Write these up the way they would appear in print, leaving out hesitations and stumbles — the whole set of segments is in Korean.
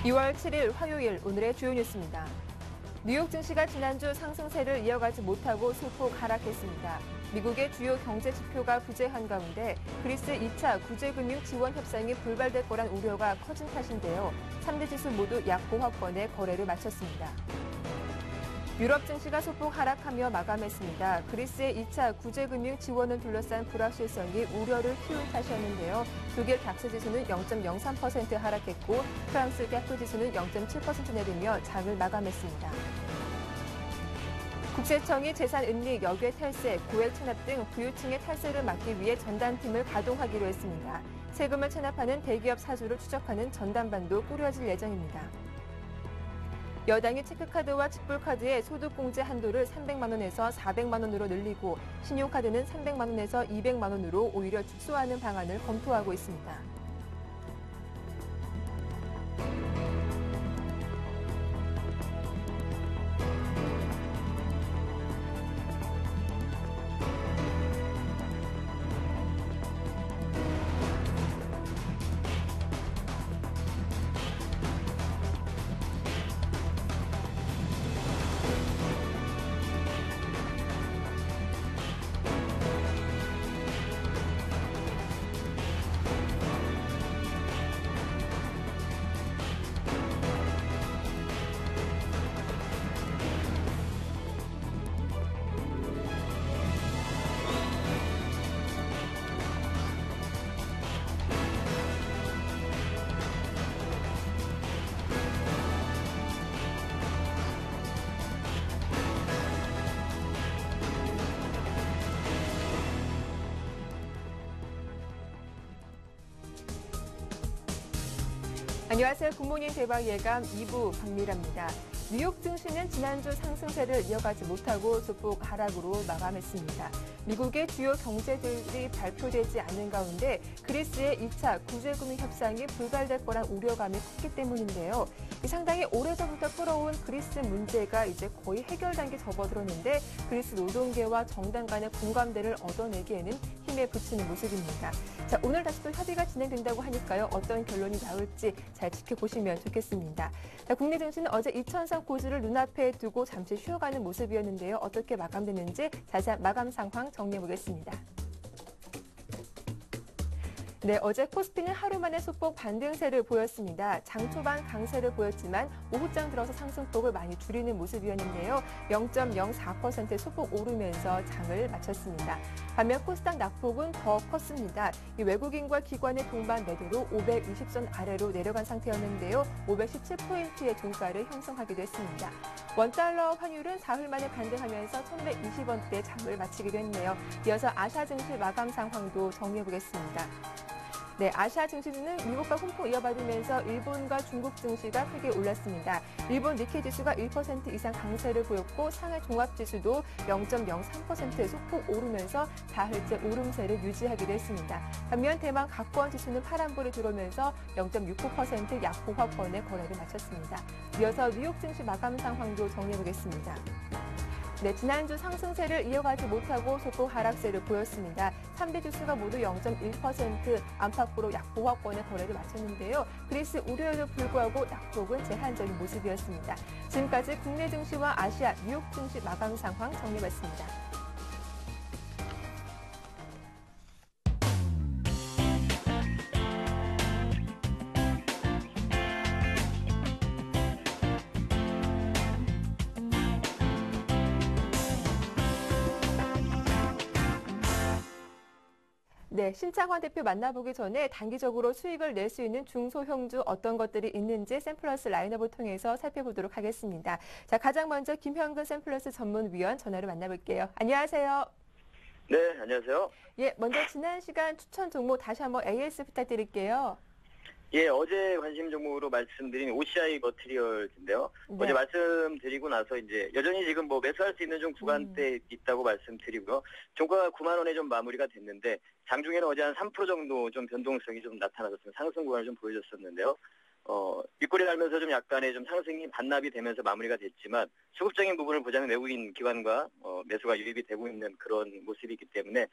2월 7일 화요일 오늘의 주요 뉴스입니다. 뉴욕 증시가 지난주 상승세를 이어가지 못하고 소폭 하락했습니다. 미국의 주요 경제 지표가 부재한 가운데 그리스 2차 구제금융 지원 협상이 불발될 거란 우려가 커진 탓인데요. 3대 지수 모두 약보합권에 거래를 마쳤습니다. 유럽 증시가 소폭 하락하며 마감했습니다. 그리스의 2차 구제금융 지원을 둘러싼 불확실성이 우려를 키운 탓이었는데요. 독일 닥스 지수는 0.03% 하락했고 프랑스 갸프 지수는 0.7% 내리며 장을 마감했습니다. 국세청이 재산은닉, 역외 탈세, 고액 체납 등 부유층의 탈세를 막기 위해 전담팀을 가동하기로 했습니다. 세금을 체납하는 대기업 사주를 추적하는 전담반도 꾸려질 예정입니다. 여당이 체크카드와 직불카드의 소득공제 한도를 300만 원에서 400만 원으로 늘리고 신용카드는 300만 원에서 200만 원으로 오히려 축소하는 방안을 검토하고 있습니다. 안녕하세요. 굿모닝 대박 예감 2부 박미라입니다. 뉴욕 증시는 지난주 상승세를 이어가지 못하고 소폭 하락으로 마감했습니다. 미국의 주요 경제들이 발표되지 않은 가운데 그리스의 2차 구제금융 협상이 불발될 거란 우려감이 컸기 때문인데요. 상당히 오래전부터 풀어온 그리스 문제가 이제 거의 해결 단계 접어들었는데 그리스 노동계와 정당 간의 공감대를 얻어내기에는 힘에 부치는 모습입니다. 자, 오늘 다시 또 협의가 진행된다고 하니까요. 어떤 결론이 나올지 잘 지켜보시면 좋겠습니다. 자, 국내 증시는 어제 2000선 고지를 눈앞에 두고 잠시 쉬어가는 모습이었는데요. 어떻게 마감됐는지 자세한 마감 상황 정리해보겠습니다. 네, 어제 코스피는 하루 만에 소폭 반등세를 보였습니다. 장 초반 강세를 보였지만 오후장 들어서 상승폭을 많이 줄이는 모습이었는데요. 0.04% 소폭 오르면서 장을 마쳤습니다. 반면 코스닥 낙폭은 더 컸습니다. 외국인과 기관의 동반 매도로 520선 아래로 내려간 상태였는데요. 517포인트의 종가를 형성하기도 했습니다. 원달러 환율은 사흘 만에 반등하면서 1120원대 장을 마치기도 했네요. 이어서 아시아 증시 마감 상황도 정리해보겠습니다. 네, 아시아 증시는 미국과 홍콩 이어받으면서 일본과 중국 증시가 크게 올랐습니다. 일본 니케이 지수가 1% 이상 강세를 보였고 상해 종합지수도 0.03% 소폭 오르면서 사흘째 오름세를 유지하기도 했습니다. 반면 대만 각권 지수는 파란불이 들어오면서 0.69% 약보합권의 거래를 마쳤습니다. 이어서 뉴욕 증시 마감 상황도 정리해보겠습니다. 네, 지난주 상승세를 이어가지 못하고 소폭 하락세를 보였습니다. 3대 지수가 모두 0.1% 안팎으로 약보합권의 거래를 마쳤는데요. 그리스 우려에도 불구하고 약폭은 제한적인 모습이었습니다. 지금까지 국내 증시와 아시아, 뉴욕 증시 마감 상황 정리해봤습니다. 네, 신창환 대표 만나보기 전에 단기적으로 수익을 낼 수 있는 중소형주 어떤 것들이 있는지 샘플러스 라인업을 통해서 살펴보도록 하겠습니다. 자, 가장 먼저 김현근 샘플러스 전문위원 전화로 만나볼게요. 안녕하세요. 네, 안녕하세요. 예, 먼저 지난 시간 추천 종목 다시 한번 AS 부탁드릴게요. 예, 어제 관심 종목으로 말씀드린 OCI 머티리얼인데요. 네. 어제 말씀드리고 나서 이제 여전히 지금 뭐 매수할 수 있는 좀 구간대 있다고 말씀드리고요. 종가가 9만 원에 좀 마무리가 됐는데 장중에는 어제 한 3% 정도 좀 변동성이 좀 나타나졌습니다. 상승 구간을 좀 보여줬었는데요. 윗꼬리 달면서 좀 약간의 좀 상승이 반납이 되면서 마무리가 됐지만 수급적인 부분을 보자면 외국인 기관과 매수가 유입이 되고 있는 그런 모습이기 때문에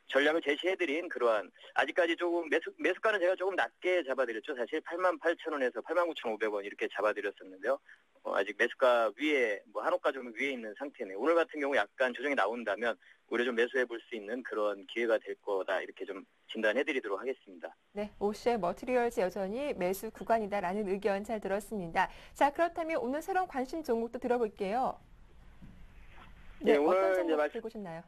전략을 제시해드린 그러한 아직까지 조금 매수가는 제가 조금 낮게 잡아드렸죠. 사실 88,000원에서 89,500원 이렇게 잡아드렸었는데요. 아직 매수가 위에 한호가 좀 위에 있는 상태네요. 오늘 같은 경우 약간 조정이 나온다면 오히려 좀 매수해 볼 수 있는 그런 기회가 될 거다 이렇게 좀 진단해드리도록 하겠습니다. 네, OCI 머티리얼즈 여전히 매수 구간이다라는 의견 잘 들었습니다. 자, 그렇다면 오늘 새로운 관심 종목도 들어볼게요. 네, 오늘 어떤 이제 종목 들고 오셨나요?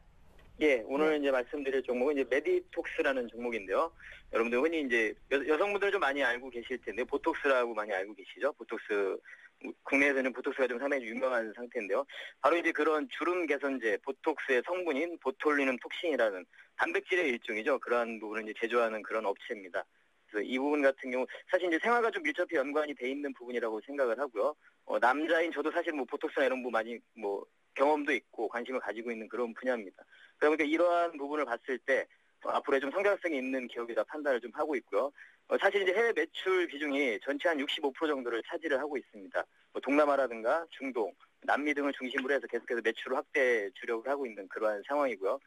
오늘 이제 말씀드릴 종목은 이제 메디톡스라는 종목인데요. 여러분들 흔히 이제 여성분들 좀 많이 알고 계실 텐데 보톡스라고 많이 알고 계시죠? 보톡스 국내에서는 보톡스가 좀 상당히 유명한 상태인데요. 바로 이제 그런 주름 개선제 보톡스의 성분인 보톨리눔 톡신이라는 단백질의 일종이죠. 그러한 부분을 이제 제조하는 그런 업체입니다. 그래서 이 부분 같은 경우 사실 이제 생활과 좀 밀접히 연관이 돼 있는 부분이라고 생각을 하고요. 남자인 저도 사실 보톡스나 이런 부분 많이 경험도 있고 관심을 가지고 있는 그런 분야입니다. 그러니까 이러한 부분을 봤을 때 앞으로 좀 성장성이 있는 기업이다 판단을 좀 하고 있고요. 사실 이제 해외 매출 비중이 전체 한 65% 정도를 차지를 하고 있습니다. 동남아라든가 중동, 남미 등을 중심으로 해서 계속해서 매출을 확대 주력을 하고 있는 그러한 상황이고요.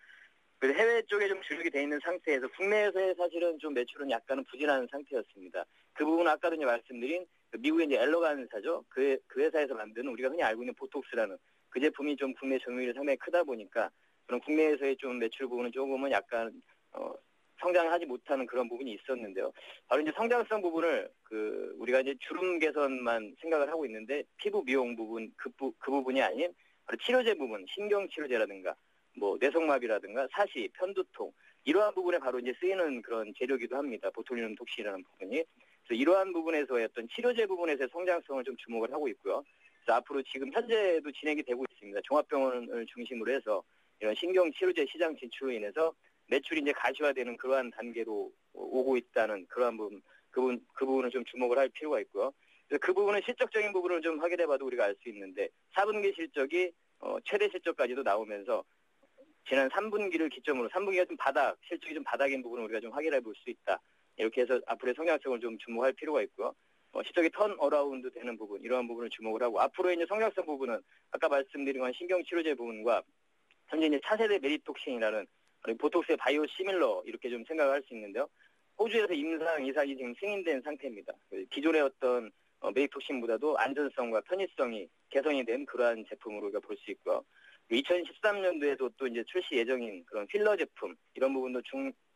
그래서 해외 쪽에 좀 주력이 돼 있는 상태에서 국내에서의 사실은 좀 매출은 약간은 부진한 상태였습니다. 그 부분은 아까도 이제 말씀드린 미국의 이제 엘러간사죠. 그 회사에서 만드는 우리가 흔히 알고 있는 보톡스라는 그 제품이 좀 국내 점유율이 상당히 크다 보니까 그런 국내에서의 좀 매출 부분은 조금은 약간 성장하지 못하는 그런 부분이 있었는데요. 바로 이제 성장성 부분을 우리가 이제 주름 개선만 생각을 하고 있는데 피부 미용 부분 그 부분이 아닌 바로 치료제 부분, 신경 치료제라든가 뇌성마비라든가 사시, 편두통 이러한 부분에 바로 이제 쓰이는 그런 재료기도 합니다. 보톨리눔 톡신이라는 부분이. 그래서 이러한 부분에서의 어떤 치료제 부분에서의 성장성을 좀 주목을 하고 있고요. 그래서 앞으로 지금 현재도 진행이 되고 있습니다. 종합병원을 중심으로 해서 이런 신경치료제 시장 진출로 인해서 매출이 이제 가시화되는 그러한 단계로 오고 있다는 그러한 부분, 그 부분을 좀 주목을 할 필요가 있고요. 그래서 그 부분은 실적적인 부분을 좀 확인해봐도 우리가 알 수 있는데 4분기 실적이 최대 실적까지도 나오면서 지난 3분기를 기점으로 3분기가 좀 실적이 좀 바닥인 부분을 우리가 좀 확인해 볼 수 있다. 이렇게 해서 앞으로의 성장성을 좀 주목할 필요가 있고요. 실적이 턴 어라운드 되는 부분, 이러한 부분을 주목을 하고 앞으로의 이제 성장성 부분은 아까 말씀드린 건 신경치료제 부분과 현재 이제 차세대 메디톡신이라는 보톡스의 바이오 시밀러 이렇게 좀 생각을 할 수 있는데요. 호주에서 임상 이상이 지금 승인된 상태입니다. 기존의 어떤 메디톡신보다도 안전성과 편의성이 개선이 된 그러한 제품으로 우리가 볼 수 있고요. 2013년도에도 또 이제 출시 예정인 그런 필러 제품 이런 부분도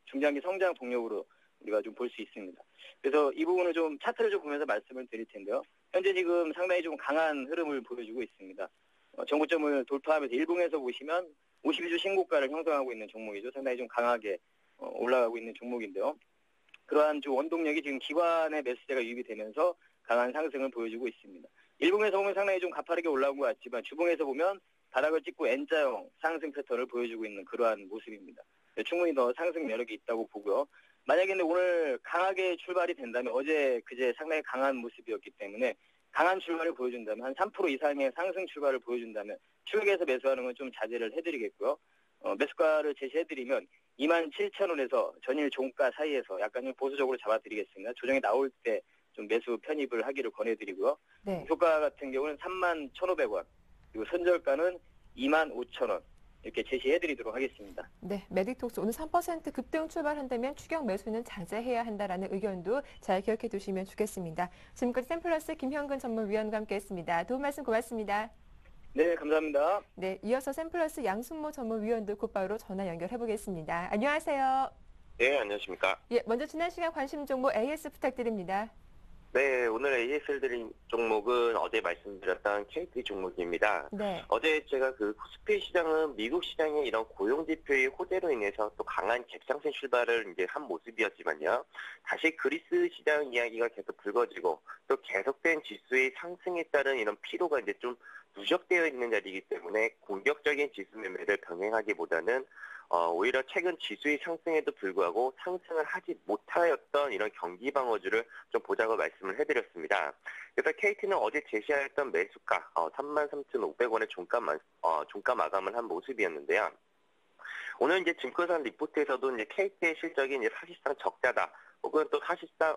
중장기 성장 동력으로 우리가 좀 볼 수 있습니다. 그래서 이 부분을 좀 차트를 좀 보면서 말씀을 드릴 텐데요. 현재 지금 상당히 좀 강한 흐름을 보여주고 있습니다. 정고점을 돌파하면서 일봉에서 보시면 52주 신고가를 형성하고 있는 종목이죠. 상당히 좀 강하게 올라가고 있는 종목인데요. 그러한 좀 원동력이 지금 기관의 매수세가 유입이 되면서 강한 상승을 보여주고 있습니다. 일봉에서 보면 상당히 좀 가파르게 올라온 것 같지만 주봉에서 보면 바닥을 찍고 N자형 상승 패턴을 보여주고 있는 그러한 모습입니다. 충분히 더 상승 매력이 있다고 보고요. 만약에 오늘 강하게 출발이 된다면 그제 상당히 강한 모습이었기 때문에 강한 출발을 보여준다면 한 3% 이상의 상승 출발을 보여준다면 추격에서 매수하는 건 좀 자제를 해드리겠고요. 매수가를 제시해드리면 27,000원에서 전일 종가 사이에서 약간 좀 보수적으로 잡아드리겠습니다. 조정이 나올 때 좀 매수 편입을 하기를 권해드리고요. 네. 효과 같은 경우는 31,500원 그리고 선절가는 25,000원 이렇게 제시해드리도록 하겠습니다. 네, 메디톡스 오늘 3% 급등 출발한다면 추격 매수는 자제해야 한다라는 의견도 잘 기억해 두시면 좋겠습니다. 지금까지 샘플러스 김형근 전문위원과 함께했습니다. 도움 말씀 고맙습니다. 네, 감사합니다. 네, 이어서 샘플러스 양순모 전문위원도 곧바로 전화 연결해 보겠습니다. 안녕하세요. 네, 안녕하십니까. 예, 먼저 지난 시간 관심 종목 AS 부탁드립니다. 네, 오늘 ASL 드린 종목은 어제 말씀드렸던 KT 종목입니다. 네. 어제 제가 코스피 시장은 미국 시장의 이런 고용 지표의 호재로 인해서 또 강한 갭상승 출발을 이제 한 모습이었지만요. 다시 그리스 시장 이야기가 계속 불거지고 또 계속된 지수의 상승에 따른 이런 피로가 이제 좀 누적되어 있는 자리이기 때문에 공격적인 지수 매매를 병행하기보다는 오히려 최근 지수의 상승에도 불구하고 상승을 하지 못하였던 이런 경기 방어주를 좀 보자고 말씀을 해드렸습니다. 그래서 KT는 어제 제시하였던 매수가 33,500원의 종가 마감을 한 모습이었는데요. 오늘 이제 증권사 리포트에서도 이제 KT의 실적이 이제 사실상 적자다. 혹은 또 사실상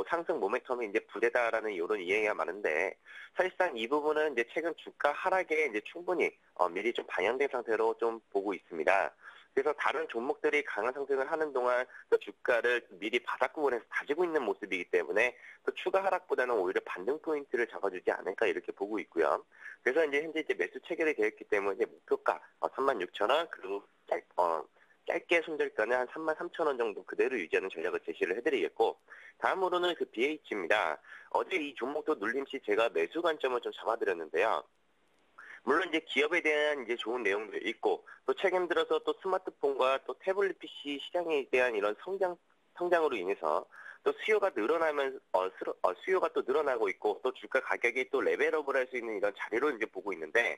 상승 모멘텀이 이제 부재다라는 이런 이야기가 많은데 사실상 이 부분은 이제 최근 주가 하락에 이제 충분히 미리 좀 반영된 상태로 좀 보고 있습니다. 그래서 다른 종목들이 강한 상승을 하는 동안 또 주가를 미리 바닥구간에서 다지고 있는 모습이기 때문에 또 추가 하락보다는 오히려 반등 포인트를 잡아주지 않을까 이렇게 보고 있고요. 그래서 이제 현재 매수 체결이 되어 있기 때문에 목표가 36,000원 그리고 짧게 손절가는 한 33,000원 정도 그대로 유지하는 전략을 제시를 해드리겠고, 다음으로는 그 BH입니다. 어제 이 종목도 눌림 시 제가 매수 관점을 좀 잡아드렸는데요. 물론 이제 기업에 대한 이제 좋은 내용도 있고, 또 최근 들어서 또 스마트폰과 또 태블릿 PC 시장에 대한 이런 성장으로 인해서 또 수요가 수요가 또 늘어나고 있고, 또 주가 가격이 또 레벨업을 할 수 있는 이런 자리로 이제 보고 있는데,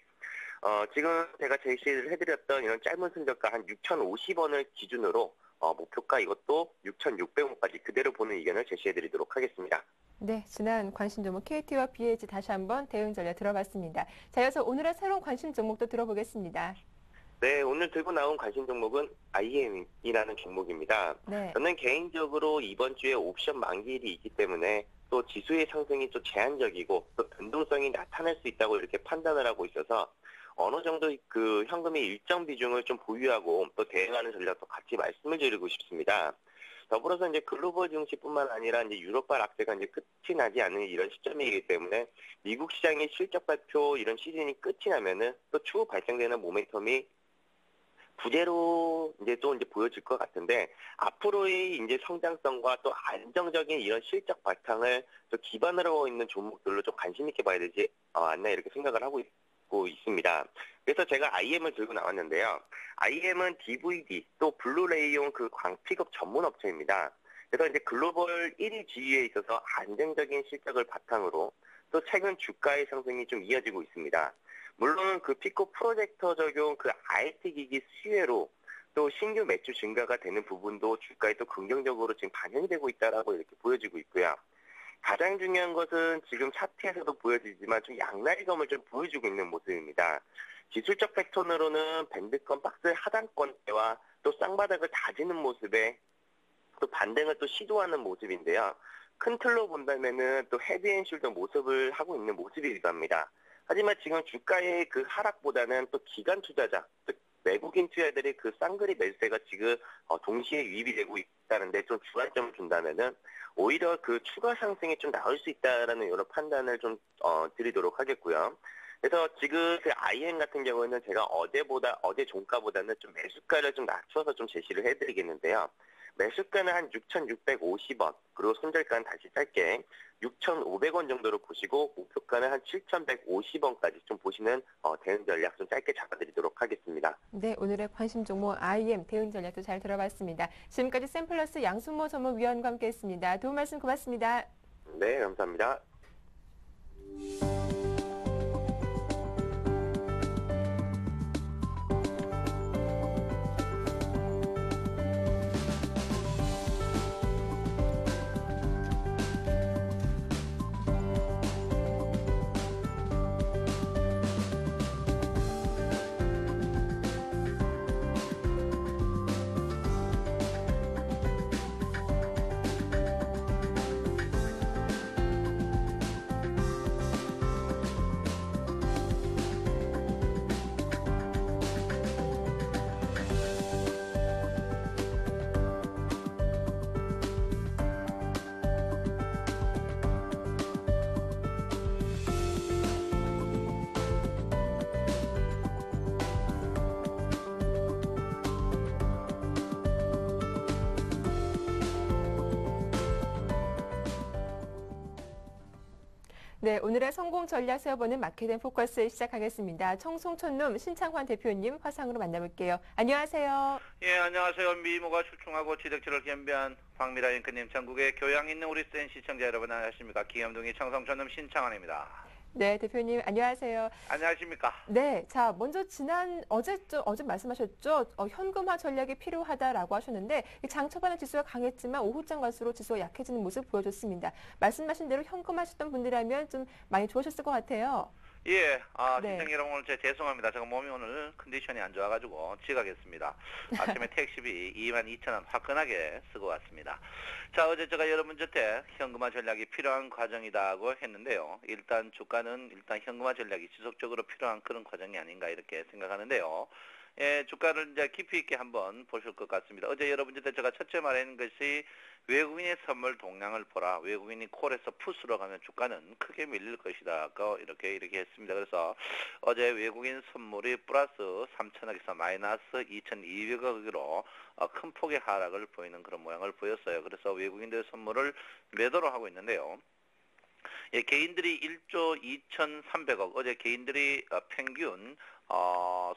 지금 제가 제시를 해드렸던 이런 짧은 손절가 한 6,050원을 기준으로 목표가 이것도 6,600원까지 그대로 보는 의견을 제시해드리도록 하겠습니다. 네, 지난 관심 종목 KT와 BH 다시 한번 대응 전략 들어봤습니다. 자, 이어서 오늘의 새로운 관심 종목도 들어보겠습니다. 네, 오늘 들고 나온 관심 종목은 IM이라는 종목입니다. 네. 저는 개인적으로 이번 주에 옵션 만기일이 있기 때문에 또 지수의 상승이 좀 제한적이고 또 변동성이 나타날 수 있다고 이렇게 판단을 하고 있어서 어느 정도 그 현금의 일정 비중을 좀 보유하고 또 대응하는 전략도 같이 말씀을 드리고 싶습니다. 더불어서 이제 글로벌 증시뿐만 아니라 이제 유럽발 악재가 이제 끝이 나지 않는 이런 시점이기 때문에 미국 시장의 실적 발표 이런 시즌이 끝이 나면은 또 추후 발생되는 모멘텀이 부재로 이제 또 보여질 것 같은데, 앞으로의 이제 성장성과 또 안정적인 이런 실적 바탕을 또 기반으로 하고 있는 종목들로 좀 관심 있게 봐야 되지 않나 이렇게 생각을 하고 있습니다. 그래서 제가 IM을 들고 나왔는데요. IM은 DVD 또 블루레이용 그 광픽업 전문 업체입니다. 그래서 이제 글로벌 1위 지위에 있어서 안정적인 실적을 바탕으로 또 최근 주가의 상승이 좀 이어지고 있습니다. 물론 그 피코 프로젝터 적용 그 IT 기기 수혜로 또 신규 매출 증가가 되는 부분도 주가에 또 긍정적으로 지금 반영이 되고 있다라고 이렇게 보여지고 있고요. 가장 중요한 것은 지금 차트에서도 보여지지만 좀 양날검을 좀 보여주고 있는 모습입니다. 기술적 패턴으로는 밴드권 박스 하단권대와 또 쌍바닥을 다지는 모습에 또 반등을 또 시도하는 모습인데요. 큰 틀로 본다면은 또 헤드앤숄더 모습을 하고 있는 모습이기도 합니다. 하지만 지금 주가의 그 하락보다는 또 기관 투자자, 즉 외국인 투자들의 그 쌍그리 매수세가 지금 동시에 유입이 되고 있다는데 좀 주안점을 준다면은 오히려 그 추가 상승이 좀 나올 수 있다라는 이런 판단을 좀 드리도록 하겠고요. 그래서 지금 그 IM 같은 경우에는 제가 어제 종가보다는 좀 매수가를 좀 낮춰서 좀 제시를 해드리겠는데요. 매수가는 한 6,650원, 그리고 손절가는 다시 짧게 6,500원 정도로 보시고 목표가는 한 7,150원까지 좀 보시는 대응 전략 좀 짧게 잡아드리도록 하겠습니다. 네, 오늘의 관심 종목 IM 대응 전략도 잘 들어봤습니다. 지금까지 샘플러스 양순모 전문위원과 함께했습니다. 도움 말씀 고맙습니다. 네, 감사합니다. 네, 오늘의 성공 전략 세워보는 마케팅 포커스 시작하겠습니다. 청송촌룸 신창환 대표님 화상으로 만나볼게요. 안녕하세요. 예, 안녕하세요. 미모가 출중하고 지적질을 겸비한 황미라 앵커님, 전국에 교양 있는 우리 센 시청자 여러분 안녕하십니까. 기암동의 청송촌룸 신창환입니다. 네, 대표님 안녕하세요. 안녕하십니까. 네, 자 먼저 어제 말씀하셨죠. 현금화 전략이 필요하다라고 하셨는데 장 초반에 지수가 강했지만 오후장 갈수록 지수가 약해지는 모습 보여줬습니다. 말씀하신 대로 현금하셨던 분들이라면 좀 많이 좋으셨을 것 같아요. 예, 네. 시청자 여러분 오늘 죄송합니다. 제가 몸이 오늘 컨디션이 안 좋아가지고 지각했습니다. 아침에 택시비 22,000원 화끈하게 쓰고 왔습니다. 자, 어제 제가 여러분 저택 현금화 전략이 필요한 과정이라고 했는데요. 일단 주가는 현금화 전략이 지속적으로 필요한 그런 과정이 아닌가 이렇게 생각하는데요. 주가를 이제 깊이 있게 한번 보실 것 같습니다. 어제 여러분들한테 제가 첫째 말한 것이 외국인의 선물 동향을 보라. 외국인이 콜에서 푸스로 가면 주가는 크게 밀릴 것이다. 이렇게 했습니다. 그래서 어제 외국인 선물이 플러스 3천억에서 마이너스 2,200억으로 큰 폭의 하락을 보이는 그런 모양을 보였어요. 그래서 외국인들 선물을 매도로 하고 있는데요. 개인들이 1조 2,300억, 어제 개인들이 평균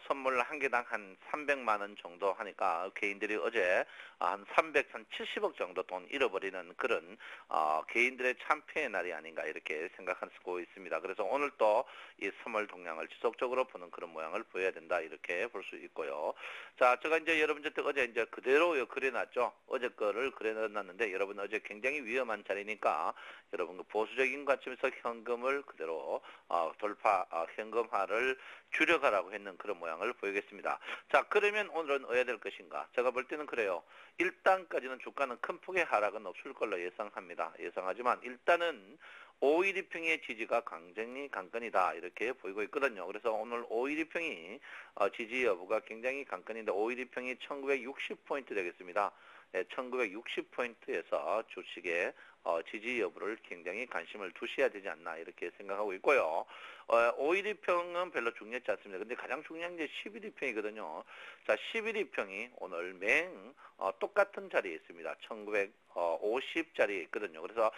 선물 한 개당 한 300만 원 정도 하니까 개인들이 어제 한 370억 정도 돈 잃어버리는 그런 개인들의 참패의 날이 아닌가 이렇게 생각하고 있습니다. 그래서 오늘 또 이 선물 동향을 지속적으로 보는 그런 모양을 보여야 된다 이렇게 볼 수 있고요. 자, 제가 이제 여러분들 어제 이제 그대로 그려놨죠. 어제 거를 그려놨는데 여러분 어제 굉장히 위험한 자리니까 여러분 그 보수적인 관점에서 현금을 그대로 현금화를 줄여가라고 했는 그런 모양을 보이겠습니다. 자, 그러면 오늘은 어야 될 것인가? 제가 볼 때는 그래요. 일단까지는 주가는 큰 폭의 하락은 없을 걸로 예상합니다. 예상하지만 일단은 512평의 지지가 굉장히 강건이다 이렇게 보이고 있거든요. 그래서 오늘 512평이 지지 여부가 굉장히 강건인데 512평이 1960포인트 되겠습니다. 1960포인트에서 주식의 지지 여부를 굉장히 관심을 두셔야 되지 않나 이렇게 생각하고 있고요. 512평은 별로 중요하지 않습니다. 근데 가장 중요한 게 1112평이거든요. 자, 1112평이 오늘 똑같은 자리에 있습니다. 1950자리에 있거든요. 그래서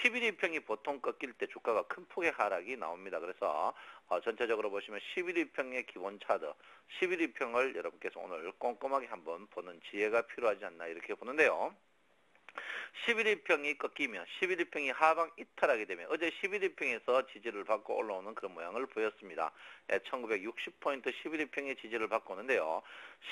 1112평이 보통 꺾일 때 주가가 큰 폭의 하락이 나옵니다. 그래서 전체적으로 보시면 1112평의 기본 차트, 1112평을 여러분께서 오늘 꼼꼼하게 한번 보는 지혜가 필요하지 않나 이렇게 보는데요. 11일평이 꺾이면 11일평이 하방 이탈하게 되면 어제 11일평에서 지지를 받고 올라오는 그런 모양을 보였습니다. 1960포인트 11일평의 지지를 받고 오는데요.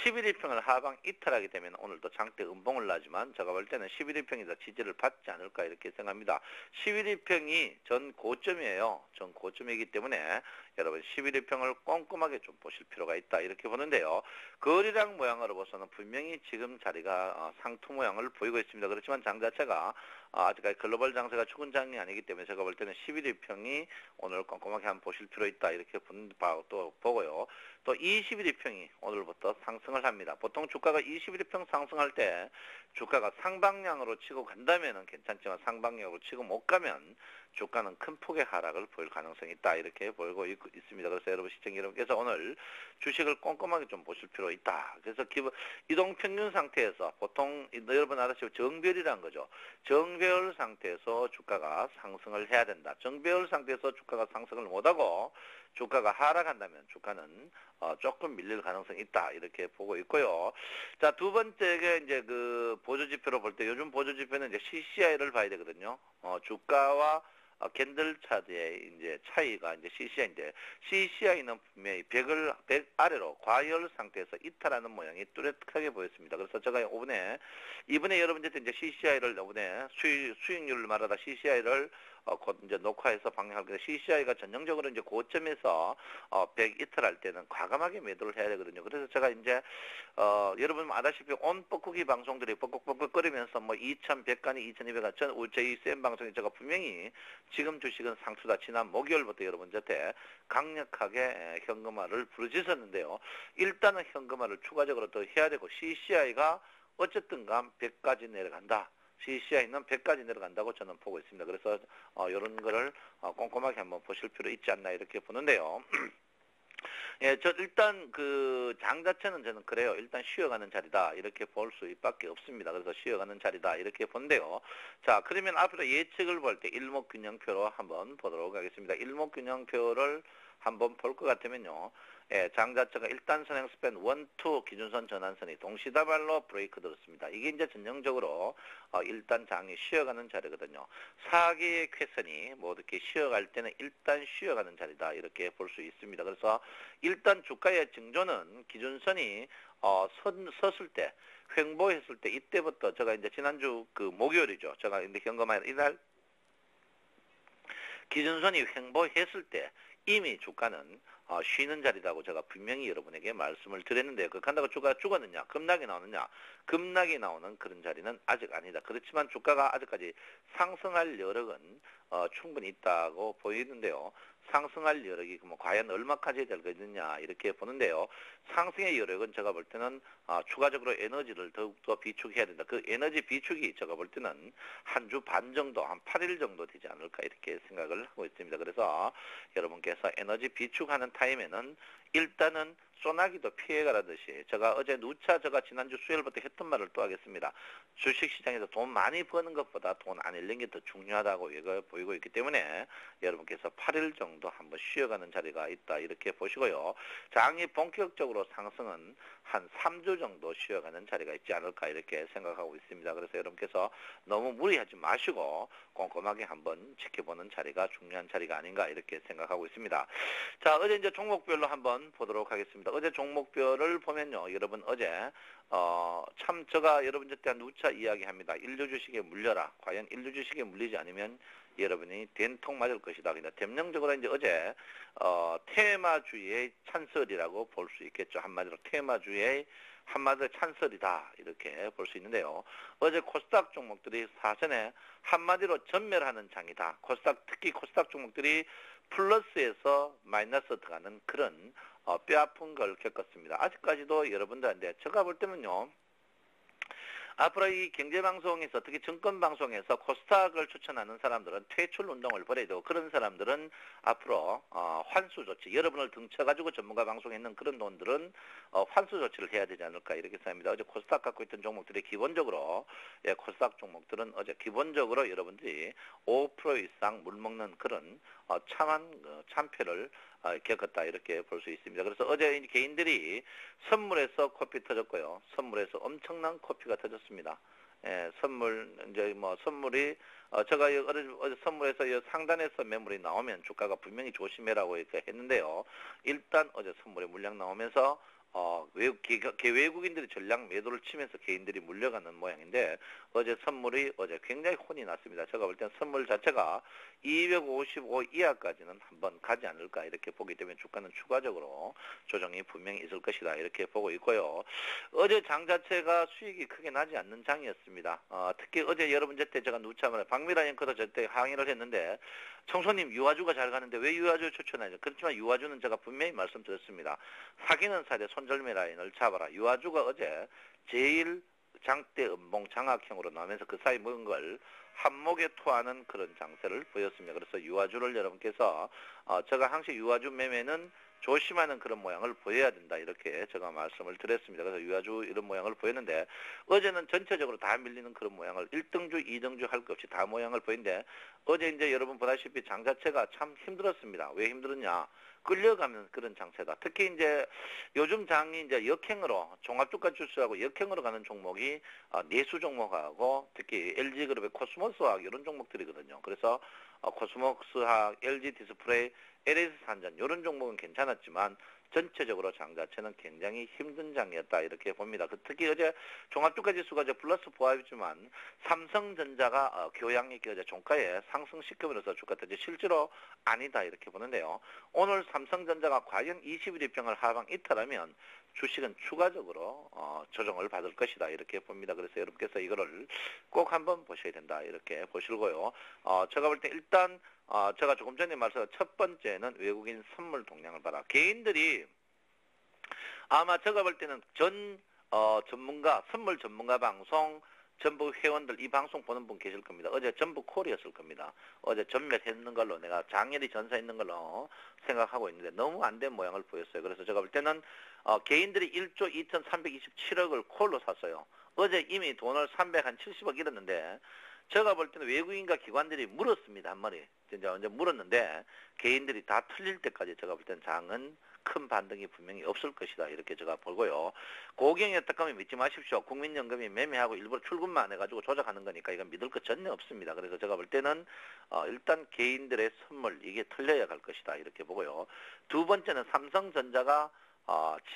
11일평을 하방 이탈하게 되면 오늘도 장대 음봉을 나지만 제가 볼 때는 11일평에서 지지를 받지 않을까 이렇게 생각합니다. 11일평이 전 고점이에요. 전 고점이기 때문에 여러분 11일평을 꼼꼼하게 좀 보실 필요가 있다 이렇게 보는데요. 거래량 모양으로 봐서는 분명히 지금 자리가 상투 모양을 보이고 있습니다. 그렇지만 장 자체가 아직까지 글로벌 장세가 죽은 장이 아니기 때문에 제가 볼 때는 11일평이 오늘 꼼꼼하게 한번 보실 필요 있다 이렇게 또 보고요. 또 21일평이 오늘부터 상승을 합니다. 보통 주가가 21일평 상승할 때 주가가 상방향으로 치고 간다면은 괜찮지만 상방향으로 치고 못 가면 주가는 큰 폭의 하락을 보일 가능성이 있다 이렇게 보이고 있습니다. 그래서 여러분 시청 여러분께서 오늘 주식을 꼼꼼하게 좀 보실 필요 있다. 그래서 이동평균 상태에서 보통 여러분 알아시고 정별이라는 거죠. 정배열 상태에서 주가가 상승을 해야 된다. 정배열 상태에서 주가가 상승을 못하고 주가가 하락한다면 주가는 조금 밀릴 가능성이 있다 이렇게 보고 있고요. 자, 두 번째가 이제 그 보조지표로 볼 때 요즘 보조지표는 이제 CCI를 봐야 되거든요. 주가와 캔들 차트의 이제 차이가 이제 CCI인데 CCI는 분명히 100 아래로 과열 상태에서 이탈하는 모양이 뚜렷하게 보였습니다. 그래서 제가 이번에 여러분들한테 이제 CCI를 이번에 수익률을 말하다 CCI를 곧 이제 녹화해서 방영할 건데 CCI가 전형적으로 이제 고점에서 100 이탈할 때는 과감하게 매도를 해야 되거든요. 그래서 제가 이제 여러분 아다시피 온 뻐꾸기 방송들이 뻐꾹뻐꾹거리면서 뭐 2100가니 2200가니 전 저희 센 방송에 제가 분명히 지금 주식은 상투다 지난 목요일부터 여러분한테 강력하게 현금화를 부르짖었는데요. 일단은 현금화를 추가적으로 더 해야 되고 CCI가 어쨌든 간 100까지 내려간다. CCI는 100까지 내려간다고 저는 보고 있습니다. 그래서 이런 거를 꼼꼼하게 한번 보실 필요 있지 않나 이렇게 보는데요. 예, 일단 그 장 자체는 저는 그래요. 일단 쉬어가는 자리다 이렇게 볼 수밖에 없습니다. 그래서 쉬어가는 자리다 이렇게 본데요. 자, 그러면 앞으로 예측을 볼 때 일목균형표로 한번 보도록 하겠습니다. 일목균형표를 한번 볼 것 같으면요. 예, 장 자체가 일단 선행 스팬 1, 2 기준선 전환선이 동시다발로 브레이크 들었습니다. 이게 이제 전형적으로 일단 장이 쉬어가는 자리거든요. 4개의 쾌선이 뭐 이렇게 쉬어갈 때는 일단 쉬어가는 자리다 이렇게 볼 수 있습니다. 그래서 일단 주가의 징조는 기준선이 섰을 때 횡보했을 때 이때부터 제가 이제 지난주 그 목요일이죠. 제가 이제 경험한 이날 기준선이 횡보했을 때 이미 주가는 쉬는 자리라고 제가 분명히 여러분에게 말씀을 드렸는데요. 그렇다고 주가가 죽었느냐, 급락이 나오느냐, 급락이 나오는 그런 자리는 아직 아니다. 그렇지만 주가가 아직까지 상승할 여력은 충분히 있다고 보이는데요. 상승할 여력이 뭐 과연 얼마까지 될 거냐 이렇게 보는데요. 상승의 여력은 제가 볼 때는 추가적으로 에너지를 더욱더 비축해야 된다. 그 에너지 비축이 제가 볼 때는 한 주 반 정도, 한 8일 정도 되지 않을까 이렇게 생각을 하고 있습니다. 그래서 여러분께서 에너지 비축하는 타임에는 일단은 소나기도 피해가라듯이 제가 어제 누차 제가 지난주 수요일부터 했던 말을 또 하겠습니다. 주식시장에서 돈 많이 버는 것보다 돈 안 잃는 게 더 중요하다고 보이고 있기 때문에 여러분께서 8일 정도 한번 쉬어가는 자리가 있다 이렇게 보시고요. 장이 본격적으로 상승은 한 3주 정도 쉬어가는 자리가 있지 않을까 이렇게 생각하고 있습니다. 그래서 여러분께서 너무 무리하지 마시고 꼼꼼하게 한번 지켜보는 자리가 중요한 자리가 아닌가 이렇게 생각하고 있습니다. 자, 어제 이제 종목별로 한번 보도록 하겠습니다. 어제 종목별을 보면요. 여러분 어제 참 제가 여러분들 때 누차 이야기합니다. 인류 주식에 물려라. 과연 인류 주식에 물리지 않으면 여러분이 된통 맞을 것이다. 그러니까 대명적으로 이제 어제 테마주의 찬설이라고 볼 수 있겠죠. 한마디로 테마주의 한마디로 찬설이다 이렇게 볼 수 있는데요. 어제 코스닥 종목들이 사전에 한마디로 전멸하는 장이다. 특히 코스닥 종목들이 플러스에서 마이너스 들어가는 그런 뼈아픈 걸 겪었습니다. 아직까지도 여러분들한테 제가 볼 때는요. 앞으로 이 경제방송에서 특히 증권방송에서 코스닥을 추천하는 사람들은 퇴출 운동을 벌여야 되고 그런 사람들은 앞으로 환수 조치 여러분을 등쳐가지고 전문가 방송에 있는 그런 돈들은 환수 조치를 해야 되지 않을까 이렇게 생각합니다. 어제 코스닥 갖고 있던 종목들이 기본적으로 코스닥 종목들은 어제 기본적으로 여러분들이 5% 이상 물먹는 그런 참패를 겪었다 이렇게 볼 수 있습니다. 그래서 어제 개인들이 선물에서 코피 터졌고요. 선물에서 엄청난 코피가 터졌습니다. 선물이 제가 어제 선물에서 상단에서 매물이 나오면 주가가 분명히 조심해라고 이렇게 했는데요. 일단 어제 선물에 물량 나오면서 외국인들이 전량 매도를 치면서 개인들이 물려가는 모양인데 어제 선물이 굉장히 혼이 났습니다. 제가 볼 때는 선물 자체가 255 이하까지는 한번 가지 않을까 이렇게 보기 때문에 주가는 추가적으로 조정이 분명히 있을 것이다 이렇게 보고 있고요. 어제 장 자체가 수익이 크게 나지 않는 장이었습니다. 특히 어제 여러분 때 제가 누차면 박미라 앵커도 저때 항의를 했는데 청소님 유아주가 잘 가는데 왜 유아주 추천하죠? 그렇지만 유아주는 제가 분명히 말씀드렸습니다. 사기는 사대 손절매 라인을 잡아라. 유아주가 어제 제일 장대 음봉 장악형으로 나오면서 그 사이 먹은 걸 한목에 토하는 그런 장세를 보였습니다. 그래서 유아주를 여러분께서 제가 항상 유아주 매매는 조심하는 그런 모양을 보여야 된다 이렇게 제가 말씀을 드렸습니다. 그래서 유아주 이런 모양을 보였는데 어제는 전체적으로 다 밀리는 그런 모양을 1등주 2등주 할 것 없이 다 모양을 보이는데 어제 이제 여러분 보다시피 장 자체가 참 힘들었습니다. 왜 힘들었냐? 끌려가면 그런 장세다. 특히 이제 요즘 장이 이제 역행으로 종합주가 지수하고 역행으로 가는 종목이 내수 종목하고 특히 LG그룹의 코스모스학 이런 종목들이거든요. 그래서 코스모스학, LG 디스플레이, LS 산전 이런 종목은 괜찮았지만 전체적으로 장 자체는 굉장히 힘든 장이었다 이렇게 봅니다. 특히 어제 종합주가 지수가 플러스 보합이지만 삼성전자가 교양이 종가에 상승시켜버려서 주가 터지 실제로 아니다 이렇게 보는데요. 오늘 삼성전자가 과연 21일평을 하방 이탈하면 주식은 추가적으로 조정을 받을 것이다 이렇게 봅니다. 그래서 여러분께서 이거를 꼭 한번 보셔야 된다 이렇게 보시고요. 제가 볼 때 일단 제가 조금 전에 말씀드린 첫 번째는 외국인 선물 동향을 봐라. 개인들이 아마 제가 볼 때는 선물 전문가 방송 전부 회원들 이 방송 보는 분 계실 겁니다. 어제 전부 콜이었을 겁니다. 어제 전멸했는 걸로 내가 장렬히 전사했는 걸로 생각하고 있는데 너무 안 된 모양을 보였어요. 그래서 제가 볼 때는 개인들이 1조 2,327억을 콜로 샀어요. 어제 이미 돈을 370억 잃었는데 제가 볼 때는 외국인과 기관들이 물었습니다. 한 마리. 진짜 언제 물었는데 개인들이 다 틀릴 때까지 제가 볼 때는 장은 큰 반등이 분명히 없을 것이다. 이렇게 제가 보고요. 고경이었다 하면 믿지 마십시오. 국민연금이 매매하고 일부러 출금만 안 해가지고 조작하는 거니까 이건 믿을 것 전혀 없습니다. 그래서 제가 볼 때는 일단 개인들의 선물 이게 틀려야 갈 것이다. 이렇게 보고요. 두 번째는 삼성전자가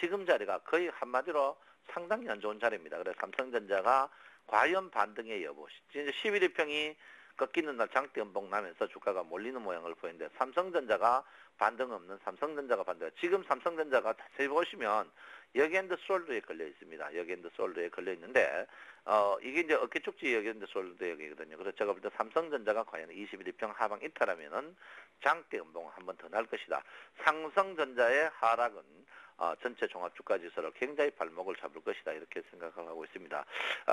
지금 자리가 거의 한마디로 상당히 안 좋은 자리입니다. 그래서 삼성전자가 과연 반등의 여부. 이제 11일평이 꺾이는 날 장대 음봉 나면서 주가가 몰리는 모양을 보이는데 삼성전자가 반등 없는 삼성전자가 반등. 지금 삼성전자가 자세히 보시면 여기엔드 솔드에 걸려 있습니다. 여기엔드 솔드에 걸려 있는데 이게 이제 어깨 축지 여기엔드 솔드 여기거든요. 그래서 제가 볼 때 삼성전자가 과연 21일평 하방 이탈하면은 장대 음봉 한 번 더 날 것이다. 삼성전자의 하락은 전체 종합주가지수를 굉장히 발목을 잡을 것이다 이렇게 생각을 하고 있습니다.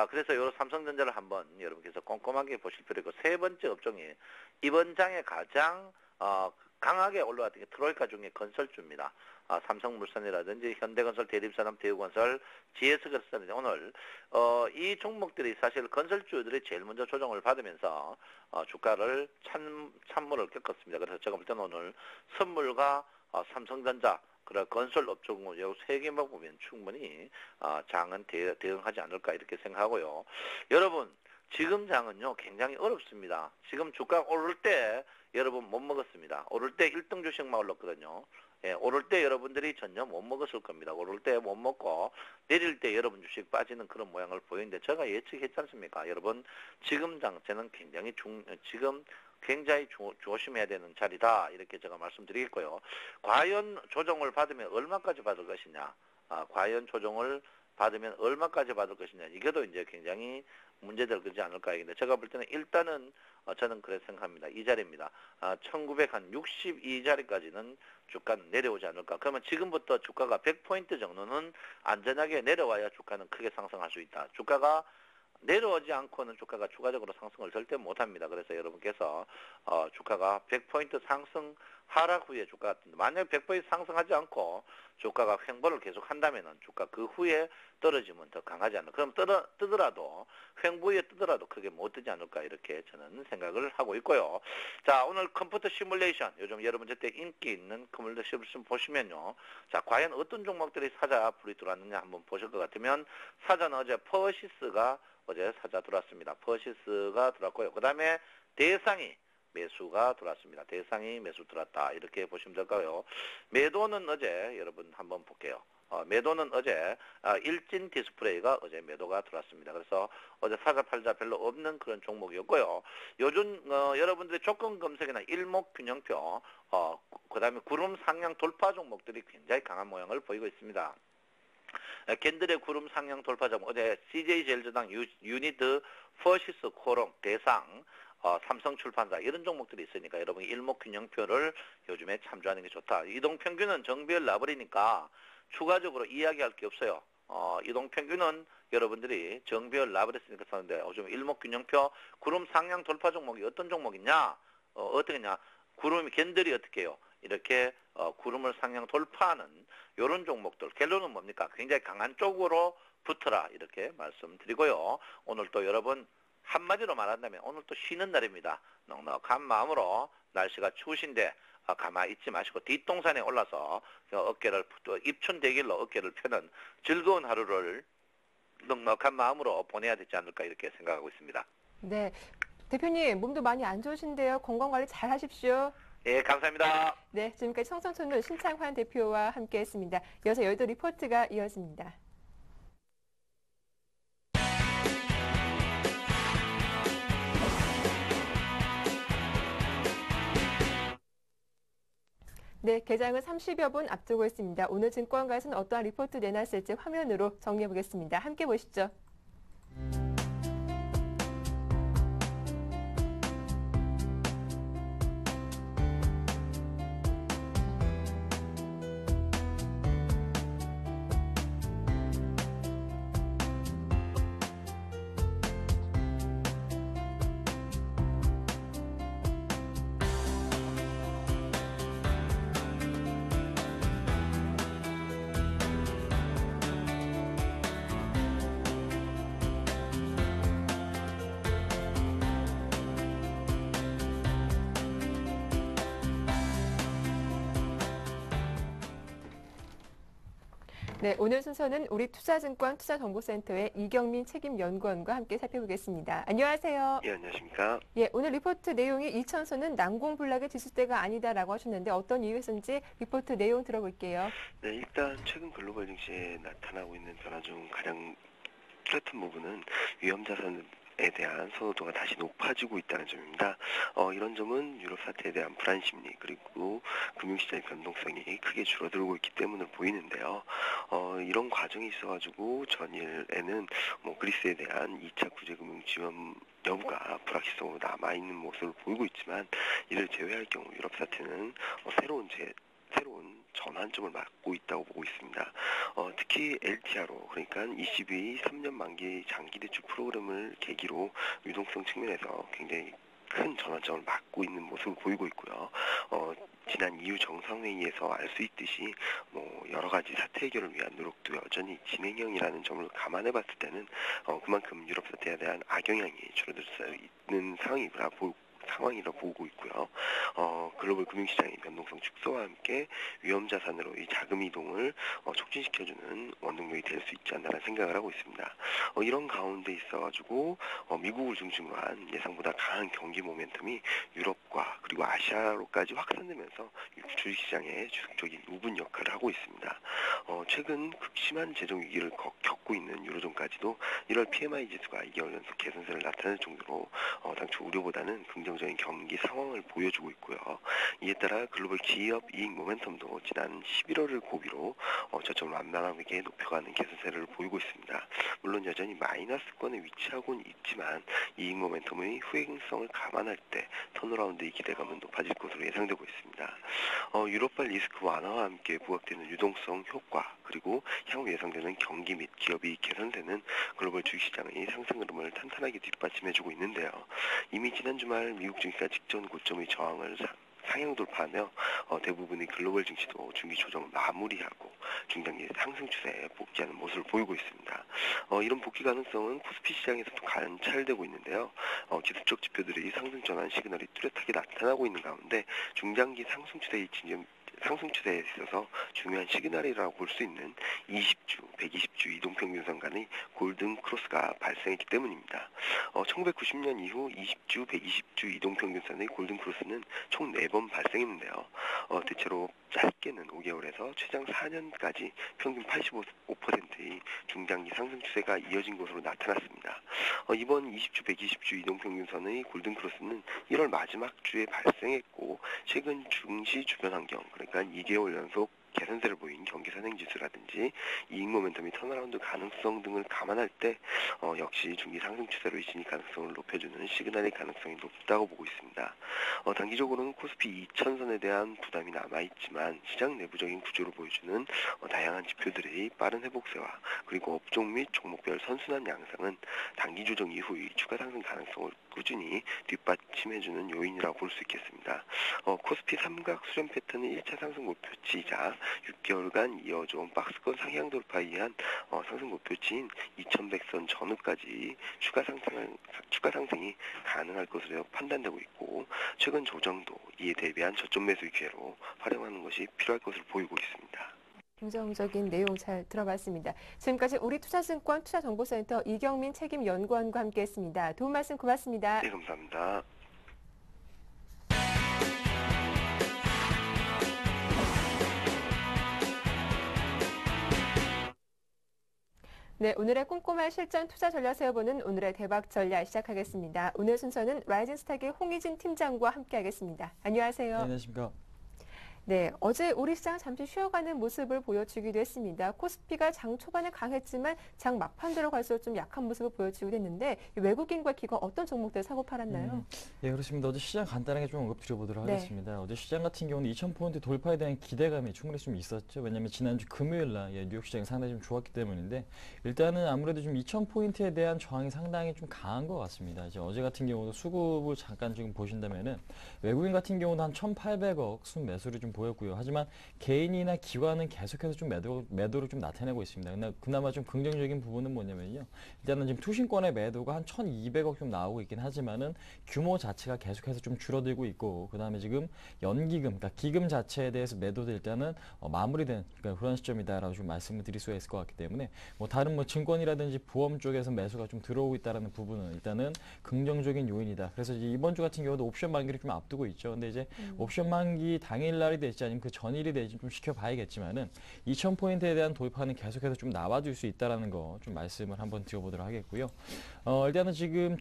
그래서 요 삼성전자를 한번 여러분께서 꼼꼼하게 보실 필요 있고 세 번째 업종이 이번 장에 가장 강하게 올라왔던 게 트로이카 중에 건설주입니다. 삼성물산이라든지 현대건설, 대립산업, 대우건설, GS건설인데 오늘 이 종목들이 사실 건설주들이 제일 먼저 조정을 받으면서 주가를 찬물을 겪었습니다. 그래서 제가 볼 때는 오늘 선물과 삼성전자 그런 건설 업종은 요 세 개만 보면 충분히 장은 대응하지 않을까 이렇게 생각하고요. 여러분 지금 장은요 굉장히 어렵습니다. 지금 주가 오를 때 여러분 못 먹었습니다. 오를 때 1등 주식만 올랐거든요. 예, 오를 때 여러분들이 전혀 못 먹었을 겁니다. 오를 때 못 먹고 내릴 때 여러분 주식 빠지는 그런 모양을 보이는데 제가 예측했지 않습니까? 여러분 지금 장세는 굉장히 지금 굉장히 조심해야 되는 자리다 이렇게 제가 말씀드리겠고요. 과연 조정을 받으면 얼마까지 받을 것이냐, 과연 조정을 받으면 얼마까지 받을 것이냐 이게도 이제 굉장히 문제될 거지 않을까 이데 제가 볼 때는 일단은 저는 그렇게 생각합니다. 이 자리입니다. 1962자리까지는 주가는 내려오지 않을까. 그러면 지금부터 주가가 100포인트 정도는 안전하게 내려와야 주가는 크게 상승할 수 있다. 주가가 내려오지 않고는 주가가 추가적으로 상승을 절대 못합니다. 그래서 여러분께서 주가가 100포인트 상승 하락 후에 주가가 만약 100포인트 상승하지 않고 주가가 횡보를 계속 한다면은 주가 그 후에 떨어지면 더 강하지 않나. 그럼 뜨더라도 횡보에 뜨더라도 크게 못 뜨지 않을까 이렇게 저는 생각을 하고 있고요. 자 오늘 컴퓨터 시뮬레이션 요즘 여러분들 때 인기 있는 컴퓨터 시뮬레이션 보시면요. 자 과연 어떤 종목들이 사자 불이 들어왔느냐 한번 보실 것 같으면 사자는 어제 퍼시스가 어제 사자 들어왔습니다. 퍼시스가 들어왔고요. 그 다음에 대상이 매수가 들어왔습니다. 대상이 매수 들어왔다. 이렇게 보시면 될까요? 매도는 어제 여러분 한번 볼게요. 매도는 어제 일진 디스플레이가 어제 매도가 들어왔습니다. 그래서 어제 사자 팔자 별로 없는 그런 종목이었고요. 요즘 여러분들의 조건 검색이나 일목균형표 그 다음에 구름 상향 돌파 종목들이 굉장히 강한 모양을 보이고 있습니다. 캔들의 구름 상향 돌파 종목 어제 CJ제일제당, 유니드, 퍼시스, 코롱, 대상 삼성출판사 이런 종목들이 있으니까 여러분이 일목균형표를 요즘에 참조하는 게 좋다. 이동평균은 정비열 나버리니까 추가적으로 이야기할 게 없어요. 이동평균은 여러분들이 정비열 나버렸으니까 썼는데 요즘 일목균형표 구름 상향 돌파 종목이 어떤 종목이냐? 어떻게냐? 구름이 캔들이 어떻게 해요? 이렇게 구름을 상향 돌파하는 이런 종목들 결론은 뭡니까? 굉장히 강한 쪽으로 붙어라 이렇게 말씀드리고요. 오늘 또 여러분 한마디로 말한다면 오늘 또 쉬는 날입니다. 넉넉한 마음으로 날씨가 추우신데 가만히 있지 마시고 뒷동산에 올라서 어깨를 입춘대길로 어깨를 펴는 즐거운 하루를 넉넉한 마음으로 보내야 되지 않을까 이렇게 생각하고 있습니다. 네, 대표님 몸도 많이 안 좋으신데요. 건강관리 잘 하십시오. 예, 감사합니다. 네, 지금까지 청성촌을 신창환 대표와 함께했습니다. 이어서 여의도 리포트가 이어집니다. 네, 개장을 30여 분 앞두고 있습니다. 오늘 증권가에서는 어떠한 리포트 내놨을지 화면으로 정리해 보겠습니다. 함께 보시죠. 네, 오늘 순서는 우리투자증권 투자정보센터의 이경민 책임연구원과 함께 살펴보겠습니다. 안녕하세요. 예, 안녕하십니까. 예, 오늘 리포트 내용이 이천선은 난공불락의 지수대가 아니다라고 하셨는데 어떤 이유에서인지 리포트 내용 들어볼게요. 네, 일단 최근 글로벌 증시에 나타나고 있는 변화 중 가장 뚜렷한 부분은 위험자산의 대한 선호도가 다시 높아지고 있다는 점입니다. 이런 점은 유럽 사태에 대한 불안 심리 그리고 금융시장의 변동성이 크게 줄어들고 있기 때문으로 보이는데요. 이런 과정이 있어가지고 전일에는 그리스에 대한 2차 구제금융 지원 여부가 불확실성으로 남아있는 모습을 보이고 있지만 이를 제외할 경우 유럽 사태는 새로운 전환점을 맞고 있다고 보고 있습니다. 특히 LTRO 그러니까 ECB 3년 만기 장기 대출 프로그램을 계기로 유동성 측면에서 굉장히 큰 전환점을 맞고 있는 모습을 보이고 있고요. 지난 EU 정상회의에서 알 수 있듯이 여러 가지 사태 해결을 위한 노력도 여전히 진행형이라는 점을 감안해 봤을 때는 그만큼 유럽 사태에 대한 악영향이 줄어들 수 있는 상황이라 보고 있고요. 글로벌 금융시장의 변동성 축소와 함께 위험 자산으로의 자금 이동을 촉진시켜주는 원동력이 될 수 있지 않나라는 생각을 하고 있습니다. 이런 가운데 있어가지고 미국을 중심으로 한 예상보다 강한 경기 모멘텀이 유럽과 그리고 아시아로까지 확산되면서 주식시장에 지속적인 우분 역할을 하고 있습니다. 최근 극심한 재정 위기를 겪고 있는 유로존까지도 1월 PMI 지수가 2개월 연속 개선세를 나타낼 정도로 당초 우려보다는 긍정적인 경기 상황을 보여주고 있고요. 이에 따라 글로벌 기업 이익 모멘텀도 지난 11월을 고비로 저점을 완만하게 높여가는 개선세를 보이고 있습니다. 물론 여전히 마이너스권에 위치하고는 있지만 이익 모멘텀의 후행성을 감안할 때 턴어라운드의 기대감은 높아질 것으로 예상되고 있습니다. 유럽발 리스크 완화와 함께 부각되는 유동성 효과 그리고 향후 예상되는 경기 및 기업이 개선되는 글로벌 주식시장의 상승 흐름을 탄탄하게 뒷받침해주고 있는데요. 이미 지난 주말 미국 증시가 직전 고점의 저항을 상향 돌파하며 대부분의 글로벌 증시도 중기 조정을 마무리하고 중장기 상승 추세에 복귀하는 모습을 보이고 있습니다. 이런 복귀 가능성은 코스피 시장에서도 관찰되고 있는데요. 기술적 지표들이 상승 전환 시그널이 뚜렷하게 나타나고 있는 가운데 중장기 상승 추세에 있어서 중요한 시그널이라고 볼 수 있는 20주, 120주 이동평균선 간의 골든 크로스가 발생했기 때문입니다. 1990년 이후 20주, 120주 이동평균선의 골든 크로스는 총 4번 발생했는데요. 대체로 짧게는 5개월에서 최장 4년까지 평균 85%의 중장기 상승 추세가 이어진 것으로 나타났습니다. 이번 20주, 120주 이동평균선의 골든 크로스는 1월 마지막 주에 발생했고 최근 중시 주변 환경 그러니까 2개월 연속 개선세를 보인 경기 선행지수라든지 이익 모멘텀이 턴어라운드 가능성 등을 감안할 때 역시 중기 상승 추세로의 진입 가능성을 높여주는 시그널의 가능성이 높다고 보고 있습니다. 단기적으로는 코스피 2000선에 대한 부담이 남아있지만 시장 내부적인 구조를 보여주는 다양한 지표들의 빠른 회복세와 그리고 업종 및 종목별 선순환 양상은 단기 조정 이후의 추가 상승 가능성을 꾸준히 뒷받침해주는 요인이라고 볼 수 있겠습니다. 코스피 삼각 수렴 패턴의 1차 상승 목표치이자 6개월간 이어져온 박스권 상향 돌파에 의한 상승 목표치인 2100선 전후까지 추가 상승이 가능할 것으로 판단되고 있고 최근 조정도 이에 대비한 저점 매수 기회로 활용하는 것이 필요할 것으로 보이고 있습니다. 긍정적인 내용 잘 들어봤습니다. 지금까지 우리투자증권 투자정보센터 이경민 책임연구원과 함께했습니다. 도움 말씀 고맙습니다. 네, 감사합니다. 네, 오늘의 꼼꼼한 실전 투자 전략 세워보는 오늘의 대박 전략 시작하겠습니다. 오늘 순서는 라이징스탁의 홍희진 팀장과 함께하겠습니다. 안녕하세요. 네, 안녕하십니까. 네, 어제 우리 시장 잠시 쉬어가는 모습을 보여주기도 했습니다. 코스피가 장 초반에 강했지만 장 막판 들어갈수록 좀 약한 모습을 보여주기도 했는데 외국인과 기관 어떤 종목들 사고 팔았나요? 예, 그렇습니다. 어제 시장 간단하게 좀 언급드려보도록 네. 하겠습니다. 어제 시장 같은 경우는 2000포인트 돌파에 대한 기대감이 충분히 좀 있었죠. 왜냐하면 지난주 금요일 날 뉴욕 시장이 상당히 좀 좋았기 때문인데 일단은 아무래도 좀 2000포인트에 대한 저항이 상당히 좀 강한 것 같습니다. 이제 어제 같은 경우도 수급을 잠깐 지금 보신다면은 외국인 같은 경우도 한 1800억 순매수를 좀 보였고요. 하지만 개인이나 기관은 계속해서 좀 매도를 좀 나타내고 있습니다. 그나마 좀 긍정적인 부분은 뭐냐면요. 일단은 지금 투신권의 매도가 한 1200억 좀 나오고 있긴 하지만은 규모 자체가 계속해서 좀 줄어들고 있고 그다음에 지금 연기금, 그러니까 기금 자체에 대해서 매도도 일단은 마무리된 그런 시점이다라고 좀 말씀을 드릴 수가 있을 것 같기 때문에 다른 증권이라든지 보험 쪽에서 매수가 좀 들어오고 있다라는 부분은 일단은 긍정적인 요인이다. 그래서 이번 주 같은 경우도 옵션 만기를 좀 앞두고 있죠. 근데 이제 옵션 만기 당일날이 될지 아니면 그 전일이 될지 좀 지켜봐야겠지만은 2000포인트에 대한 돌파는 계속해서 좀 나와줄 수 있다라는 거 좀 말씀을 한번 드려보도록 하겠고요. 일단은 지금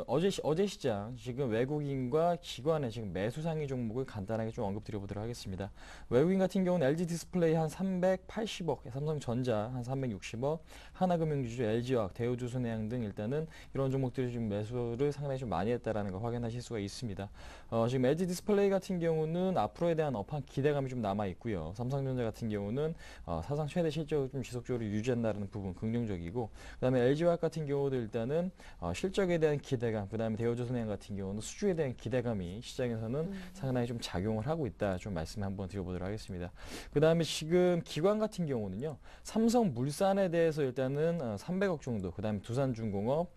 어제 시장 지금 외국인과 기관의 지금 매수 상위 종목을 간단하게 좀 언급드려보도록 하겠습니다. 외국인 같은 경우는 LG 디스플레이 한 380억, 삼성전자 한 360억, 하나금융주주, LG화학, 대우조선해양 등 일단은 이런 종목들이 지금 매수를 상당히 좀 많이 했다라는 걸 확인하실 수가 있습니다. 지금 LG 디스플레이 같은 경우는 앞으로에 대한 업황 기대감이 좀 남아 있고요. 삼성전자 같은 경우는 사상 최대 실적을 좀 지속적으로 유지한다는 부분 긍정적이고, 그다음에 LG화학 같은 경우도 일단은 실적에 대한 기대감, 그다음에 대우조선해양 같은 경우는 수주에 대한 기대감이 시장에서는 상당히 좀 작용을 하고 있다. 좀 말씀 한번 드려보도록 하겠습니다. 그다음에 지금 기관 같은 경우는요, 삼성물산에 대해서 일단은 300억 정도, 그다음에 두산중공업,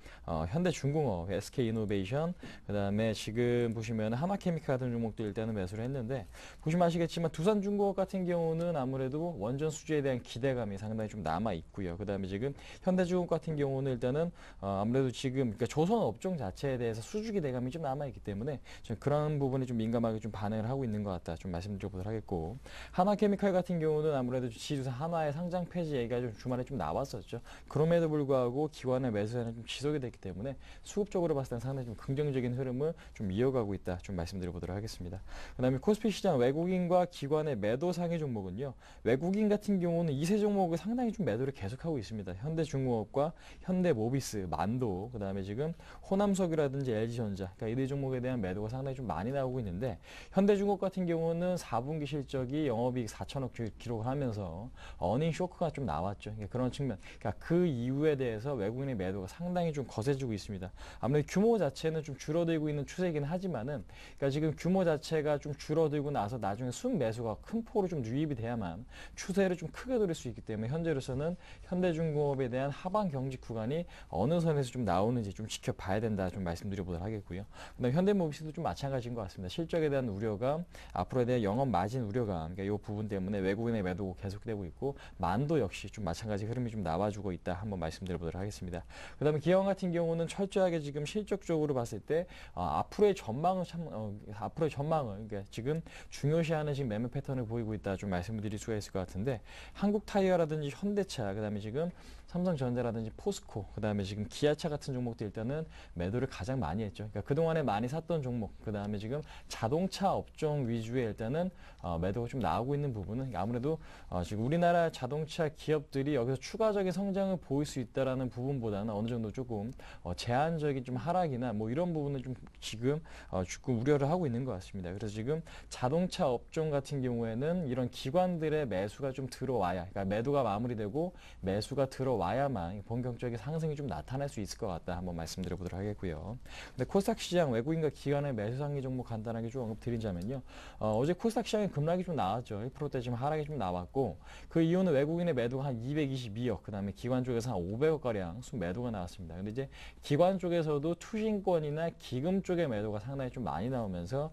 현대중공업, SK이노베이션, 그다음에 지금 보시면 하나케미칼 같은 종목도 일단은 매수를 했는데, 보시면 아시겠지만 두산중공업 같은 경우는 아무래도 원전 수주에 대한 기대감이 상당히 좀 남아 있고요. 그다음에 지금 현대중공업 같은 경우는 일단은 아무래도 지금 그러니까 조선 업종 자체에 대해서 수주 기대감이 좀 남아 있기 때문에 좀 그런 부분이 좀 민감하게 좀 반응을 하고 있는 것 같다. 좀 말씀드려보도록 하겠고, 하나케미칼 같은 경우는 아무래도 지주사 한화의 상장 폐지 얘기가 좀 주말에 좀 나왔었죠. 그럼에도 불구하고 기관의 매수에는 좀 지속이 됐기 때문에 수급적으로 봤을 때는 상당히 좀 긍정적인 흐름을 좀 이어가고 있다. 좀 말씀드려보도록 하겠습니다. 그다음에 코스피 시장 외국인과 기관의 매도 상위 종목은요, 외국인 같은 경우는 이 세 종목을 상당히 좀 매도를 계속하고 있습니다. 현대중공업과 현대모비스, 만도, 그다음에 지금 호남석유라든지 LG전자, 그러니까 이 네 종목에 대한 매도가 상당히 좀 많이 나오고 있는데, 현대중공업 같은 경우는 4분기 실적이 영업이익 4천억 기록을 하면서 어닝 쇼크가 좀 나왔죠. 그러니까 그런 측면, 그러니까 그 이유에 대해서 외국인의 매도가 상당히 좀 거세지고 있습니다. 아무래도 규모 자체는 좀 줄어들고 있는 추세이긴 하지만은, 그러니까 지금 규모 자체가 좀 줄어들고 나서 나중에 순매수가 큰 폭으로 좀 유입이 돼야만 추세를 좀 크게 돌릴 수 있기 때문에 현재로서는 현대중공업에 대한 하방 경직 구간이 어느 선에서 좀 나오는지 좀 지켜봐야 된다. 좀 말씀드려보도록 하겠고요. 그다음 현대모비스도 좀 마찬가지인 것 같습니다. 실적에 대한 우려감, 앞으로에 대한 영업 마진 우려감, 그러니까 이 부분 때문에 외국인의 매도가 계속되고 있고, 만도 역시 좀 마찬가지 흐름이 좀 나와주고 있다. 한번 말씀드려보도록 하겠습니다. 그다음에 기관 같은 경우는 철저하게 지금 실적적으로 봤을 때 앞으로의 전망을 그러니까 지금 중요시하는 지금 매매 패턴을 보이고 있다. 좀 말씀드릴 수가 있을 것 같은데, 한국타이어라든지 현대차, 그다음에 지금 삼성전자라든지 포스코, 그다음에 지금 기아차 같은 종목도 일단은 매도를 가장 많이 했죠. 그러니까 그동안에 많이 샀던 종목, 그다음에 지금 자동차 업종 위주의 일단은 매도가 좀 나오고 있는 부분은 아무래도 지금 우리나라 자동차 기업들이 여기서 추가적인 성장을 보일 수 있다라는 부분보다는 어느 정도 조금 제한적인 좀 하락이나 뭐 이런 부분을 좀 지금 조금 우려를 하고 있는 것 같습니다. 그래서 지금 자동차 업종 같은 경우에는 이런 기관들의 매수가 좀 들어와야, 그러니까 매도가 마무리되고 매수가 들어와야만 본격적인 상승이 좀 나타날 수 있을 것 같다. 한번 말씀드려보도록 하겠고요. 근데 코스닥 시장 외국인과 기관의 매수 상위 종목 간단하게 좀 언급드리자면요, 어제 코스닥 시장에 급락이 좀 나왔죠. 1%대 지금 하락이 좀 나왔고, 그 이유는 외국인의 매도가 한 222억, 그다음에 기관 쪽에서 한 500억 가량 매도가 나왔습니다. 근데 이제 기관 쪽에서도 투신권이나 기금 쪽의 매도가 상당히 좀 많이 나오면서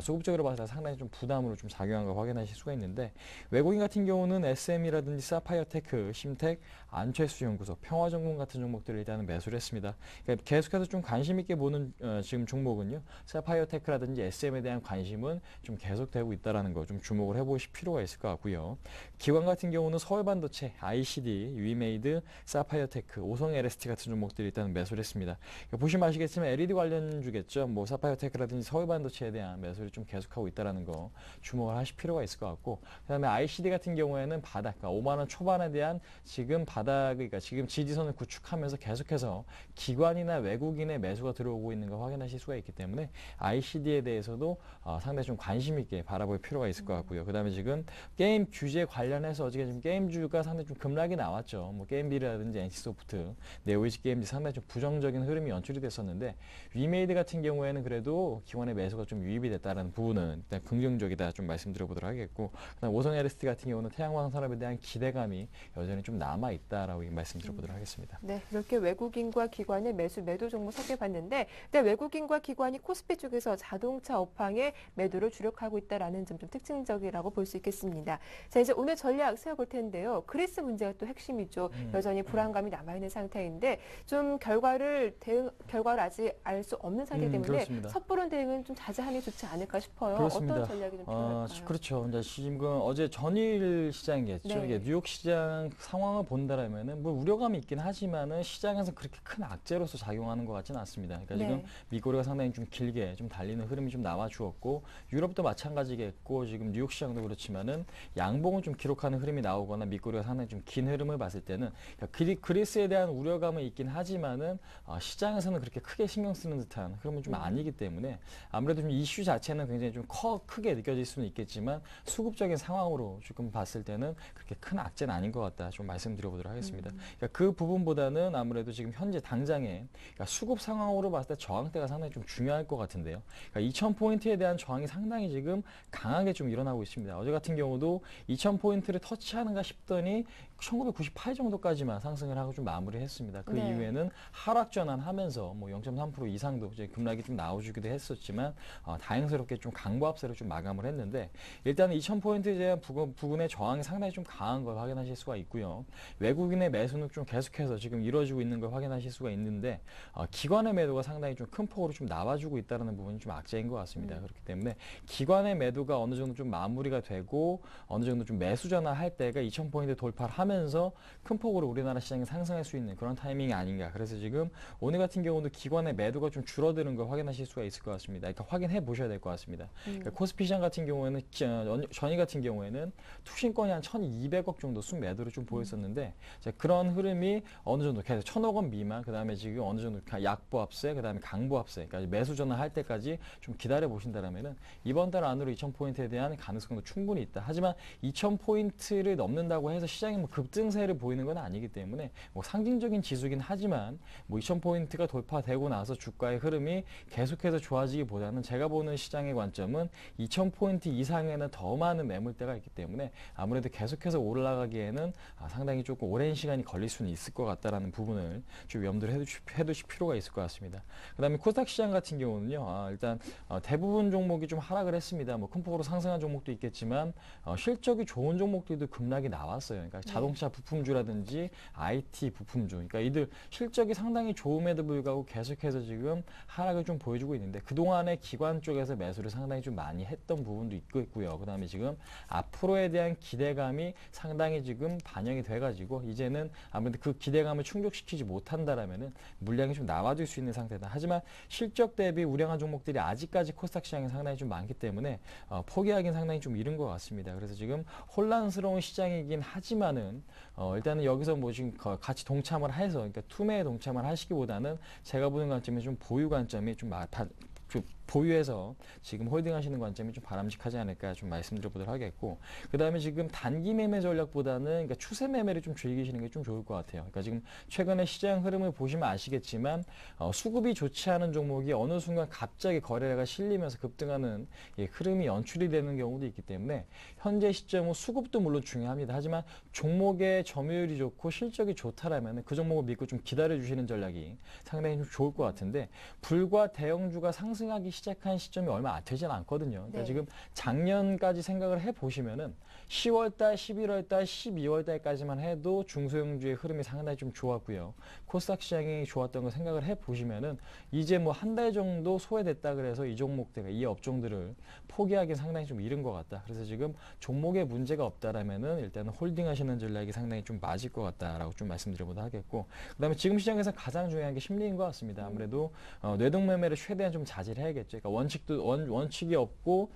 수급적으로 봐서 상당히 좀 부담으로 좀 작용한 걸 확인하실 수가 있는데, 외국인 같은 경우는 SM이라든지 사파이어테크, 심텍, 안철수연구소, 평화정공 같은 종목들을 일단은 매수를 했습니다. 그러니까 계속해서 좀 관심 있게 보는 지금 종목은요, 사파이어테크라든지 SM에 대한 관심은 좀 계속되고 있다는 거 좀 주목을 해보실 필요가 있을 것 같고요. 기관 같은 경우는 서울반도체, ICD, 위메이드, 사파이어테크, 오성 LST 같은 종목들이 일단 매수를 했습니다. 그러니까 보시면 아시겠지만 LED 관련주겠죠. 뭐 사파이어테크라든지 서울반도체에 대한 매수를 좀 계속하고 있다는 거 주목을 하실 필요가 있을 것 같고, 그다음에 ICD 같은 경우에는 바닥, 그러니까 5만 원 초반에 대한 지금 바닥, 그러니까 지금 지지선을 구축하면서 계속해서 기관이나 외국인의 매수가 들어오고 있는 걸 확인하실 수가 있기 때문에 ICD에 대해서도 상당히 좀 관심 있게 바라볼 필요가 있을 것 같고요. 그다음에 지금 게임 규제 관련해서 어저께 지금 게임주가 상당히 좀 급락이 나왔죠. 뭐 게임비라든지 NC소프트, 네오이지 게임즈 상당히 좀 부정적인 흐름이 연출이 됐었는데, 위메이드 같은 경우에는 그래도 기관의 매수가 좀 유입이 됐다는 부분은 일단 긍정적이다. 좀 말씀드려보도록 하겠고, 그다음 오성 LST 같은 경우는 태양광 산업에 대한 기대감이 여전히 좀 남아 있다라고 말씀드려보도록 하겠습니다. 네, 이렇게 외국인과 기관의 매도 종목 살펴봤는데, 근데 외국인과 기관이 코스피 쪽에서 자동차 업황에 매도를 주력하고 있다라는 점 좀 특징적이라고 볼 수 있겠습니다. 자, 이제 오늘 전략 세워볼 텐데요. 그리스 문제가 또 핵심이죠. 여전히 불안감이 남아있는 상태인데, 좀 결과를 아직 알 수 없는 상태이기 때문에 그렇습니다. 섣부른 대응은 좀 자제하는 게 좋지 않을까 싶어요. 그렇습니다. 어떤 전략이 좀 필요할까요? 그렇죠. 이제 지금 어제 전일 시장이겠죠. 네. 이게 뉴욕 시장 상황을 본다라면은 때는 뭐 우려감이 있긴 하지만은 시장에서 그렇게 큰 악재로서 작용하는 것 같지는 않습니다. 그러니까 지금 네. 미고리가 상당히 좀 길게 좀 달리는 흐름이 좀 나와 주었고 유럽도 마찬가지겠고 지금 뉴욕 시장도 그렇지만은 양봉을 좀 기록하는 흐름이 나오거나 미고리가 상당히 좀 긴 흐름을 봤을 때는 그리스에 대한 우려감은 있긴 하지만은 시장에서는 그렇게 크게 신경 쓰는 듯한 흐름은 좀 아니기 때문에 아무래도 좀 이슈 자체는 굉장히 좀 크게 느껴질 수는 있겠지만 수급적인 상황으로 조금 봤을 때는 그렇게 큰 악재는 아닌 것 같다 좀 말씀드려보도록 하겠습니다. 그러니까 그 부분보다는 아무래도 지금 현재 당장에 그러니까 수급 상황으로 봤을 때 저항대가 상당히 좀 중요할 것 같은데요. 그러니까 2000포인트에 대한 저항이 상당히 지금 강하게 좀 일어나고 있습니다. 어제 같은 경우도 2000포인트를 터치하는가 싶더니 1998 정도까지만 상승을 하고 좀 마무리했습니다. 그 네. 이후에는 하락 전환하면서 뭐 0.3% 이상도 이제 급락이 좀 나와주기도 했었지만 다행스럽게 좀 강보합세로 좀 마감을 했는데 일단 2000포인트에 대한 부근의 저항이 상당히 좀 강한 걸 확인하실 수가 있고요. 외국인의 매수는 좀 계속해서 지금 이루어지고 있는 걸 확인하실 수가 있는데 기관의 매도가 상당히 좀 큰 폭으로 좀 나와주고 있다는 부분이 좀 악재인 것 같습니다. 그렇기 때문에 기관의 매도가 어느 정도 좀 마무리가 되고 어느 정도 좀 매수 전환할 때가 2000포인트 돌파를 하면서 큰 폭으로 우리나라 시장이 상승할 수 있는 그런 타이밍이 아닌가. 그래서 지금 오늘 같은 경우도 기관의 매도가 좀 줄어드는 걸 확인하실 수가 있을 것 같습니다. 그러니까 확인해 보셔야 될 것 같습니다. 그러니까 코스피 시장 같은 경우에는 전일 같은 경우에는 투신권이 한 1200억 정도 순매도를 좀 보였었는데 그런 흐름이 어느 정도 계속 1000억 원 미만 그다음에 지금 어느 정도 약보합세 그다음에 강보합세 그러니까 매수 전환할 때까지 좀 기다려 보신다라면은 이번 달 안으로 2000포인트에 대한 가능성도 충분히 있다. 하지만 2000포인트를 넘는다고 해서 시장이 뭐 급등세를 보이는 건 아니기 때문에 뭐 상징적인 지수긴 하지만 뭐 2000포인트가 돌파되고 나서 주가의 흐름이 계속해서 좋아지기보다는 제가 보는 시장의 관점은 2000포인트 이상에는 더 많은 매물대가 있기 때문에 아무래도 계속해서 올라가기에는 상당히 조금 오랜 시간이 걸릴 수는 있을 것 같다라는 부분을 좀 염두를 해두실 필요가 있을 것 같습니다. 그다음에 코스닥 시장 같은 경우는요, 일단 대부분 종목이 좀 하락을 했습니다. 뭐 큰 폭으로 상승한 종목도 있겠지만 실적이 좋은 종목들도 급락이 나왔어요. 그러니까 자동차 부품주라든지 IT 부품주, 그러니까 이들 실적이 상당히 좋음에도 불구하고 계속해서 지금 하락을 좀 보여주고 있는데 그동안에 기관 쪽에서 매수를 상당히 좀 많이 했던 부분도 있고요. 그다음에 지금 앞으로에 대한 기대감이 상당히 지금 반영이 돼가지고 이제는 아무래도 그 기대감을 충족시키지 못한다라면은 물량이 좀 나와줄 수 있는 상태다. 하지만 실적 대비 우량한 종목들이 아직까지 코스닥 시장에 상당히 좀 많기 때문에 포기하기는 상당히 좀 이른 것 같습니다. 그래서 지금 혼란스러운 시장이긴 하지만은 일단은 여기서 뭐 지금 같이 동참을 해서 그러니까 투매에 동참을 하시기보다는 제가 보는 관점이 좀 보유 관점이 좀 보유해서 지금 홀딩하시는 관점이 좀 바람직하지 않을까 좀 말씀드려보도록 하겠고 그 다음에 지금 단기 매매 전략보다는 그러니까 추세 매매를 좀 즐기시는 게 좀 좋을 것 같아요. 그러니까 지금 최근에 시장 흐름을 보시면 아시겠지만 수급이 좋지 않은 종목이 어느 순간 갑자기 거래가 실리면서 급등하는 흐름이 연출이 되는 경우도 있기 때문에 현재 시점은 수급도 물론 중요합니다. 하지만 종목의 점유율이 좋고 실적이 좋다라면 그 종목을 믿고 좀 기다려주시는 전략이 상당히 좀 좋을 것 같은데 불과 대형주가 상승하기 시작한 시점이 얼마 되진 않거든요. 그러니까 네. 지금 작년까지 생각을 해보시면은 10월달, 11월달, 12월달까지만 해도 중소형주의 흐름이 상당히 좀 좋았고요. 코스닥 시장이 좋았던 거 생각을 해보시면은 이제 뭐 한 달 정도 소외됐다 그래서 이 종목들, 이 업종들을 포기하기는 상당히 좀 이른 것 같다. 그래서 지금 종목에 문제가 없다라면은 일단은 홀딩하시는 전략이 상당히 좀 맞을 것 같다라고 좀 말씀드려보도록 하겠고 그다음에 지금 시장에서 가장 중요한 게 심리인 것 같습니다. 아무래도 뇌동 매매를 최대한 좀 자제를 해야겠죠. 그러니까 원칙이 없고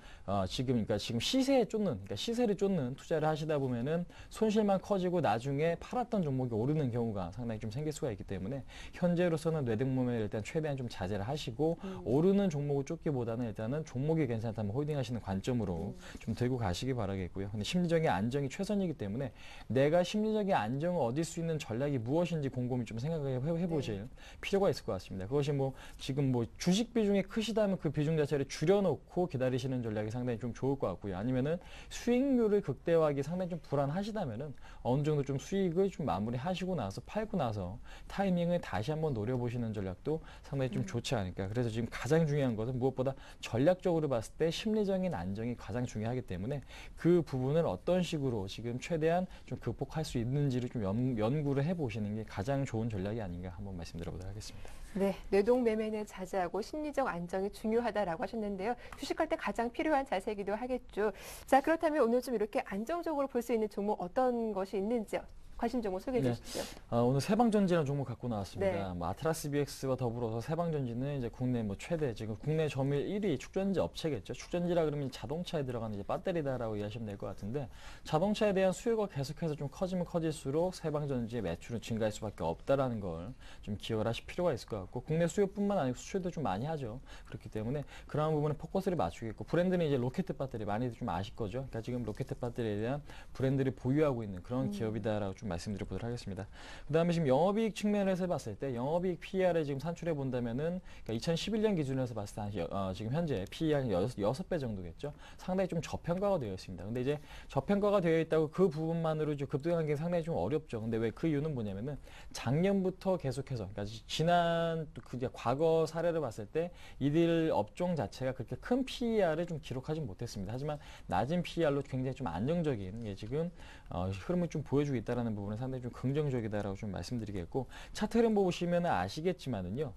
지금 시세에 쫓는 그러니까 시세를 쫓는 투자를 하시다 보면은 손실만 커지고 나중에 팔았던 종목이 오르는 경우가 상당히 좀 생길 수가 있기 때문에 현재로서는 뇌동 매매를 일단 최대한 좀 자제를 하시고 오르는 종목을 쫓기보다는 일단은 종목이 괜찮다면 홀딩하시는 관점으로 좀 들고 가시기 바라겠고요. 근데 심리적인 안정이 최선이기 때문에 내가 심리적인 안정을 얻을 수 있는 전략이 무엇인지 곰곰이 좀 생각해 보실 필요가 있을 것 같습니다. 그것이 뭐 지금 뭐 주식 비중이 크시다면 그 비중 자체를 줄여놓고 기다리시는 전략이 상당히 좀 좋을 것 같고요. 아니면은 수익률을 극대화하기 상당히 좀 불안하시다면은 어느 정도 좀 수익을 좀 마무리하시고 나서 팔고 나서 타이밍을 다시 한번 노려보시는 전략도 상당히 좀 좋지 않을까. 그래서 지금 가장 중요한 것은 무엇보다 전략적으로 봤을 때 심리적인 안정이 가장 중요하기 때문에 그 부분을 어떤 식으로 지금 최대한 좀 극복할 수 있는지를 좀 연구를 해보시는 게 가장 좋은 전략이 아닌가 한번 말씀드려보도록 하겠습니다. 네, 뇌동 매매는 자제하고 심리적 안정이 중요하다라고 하셨는데요. 주식할 때 가장 필요한 자세이기도 하겠죠. 자, 그렇다면 오늘 좀 이렇게 안정적으로 볼 수 있는 종목 어떤 것이 있는지요? 관심 종목 소개해 네. 주시죠. 오늘 세방전지라는 종목 갖고 나왔습니다. 네. 뭐 아트라스 BX와 더불어서 세방전지는 이제 국내 뭐 최대 지금 국내 점유율 1위 축전지 업체겠죠. 축전지라 그러면 자동차에 들어가는 이제 배터리다라고 이해하시면 될 것 같은데 자동차에 대한 수요가 계속해서 좀 커지면 커질수록 세방전지의 매출은 증가할 수밖에 없다라는 걸 좀 기억을 하실 필요가 있을 것 같고 국내 수요뿐만 아니고 수출도 좀 많이 하죠. 그렇기 때문에 그러한 부분에 포커스를 맞추겠고 브랜드는 이제 로켓 배터리 많이들 좀 아실 거죠. 그러니까 지금 로켓 배터리에 대한 브랜드를 보유하고 있는 그런 기업이다라고 좀 말씀드려보도록 하겠습니다. 그다음에 지금 영업이익 측면에서 봤을 때 영업이익 PER을 지금 산출해 본다면은 그러니까 2011년 기준에서 봤을 때 지금 현재 PER 6배 정도겠죠. 상당히 좀 저평가가 되어 있습니다. 근데 이제 저평가가 되어 있다고 그 부분만으로 좀 급등하는 게 상당히 좀 어렵죠. 근데 왜 그 이유는 뭐냐면은 작년부터 계속해서 그러니까 지난 과거 사례를 봤을 때 이들 업종 자체가 그렇게 큰 PER을 좀 기록하지 못했습니다. 하지만 낮은 PER로 굉장히 좀 안정적인 지금 흐름을 좀 보여주고 있다는 부분은 상당히 좀 긍정적이다라고 좀 말씀드리겠고 차트 흐름 보시면 아시겠지만은요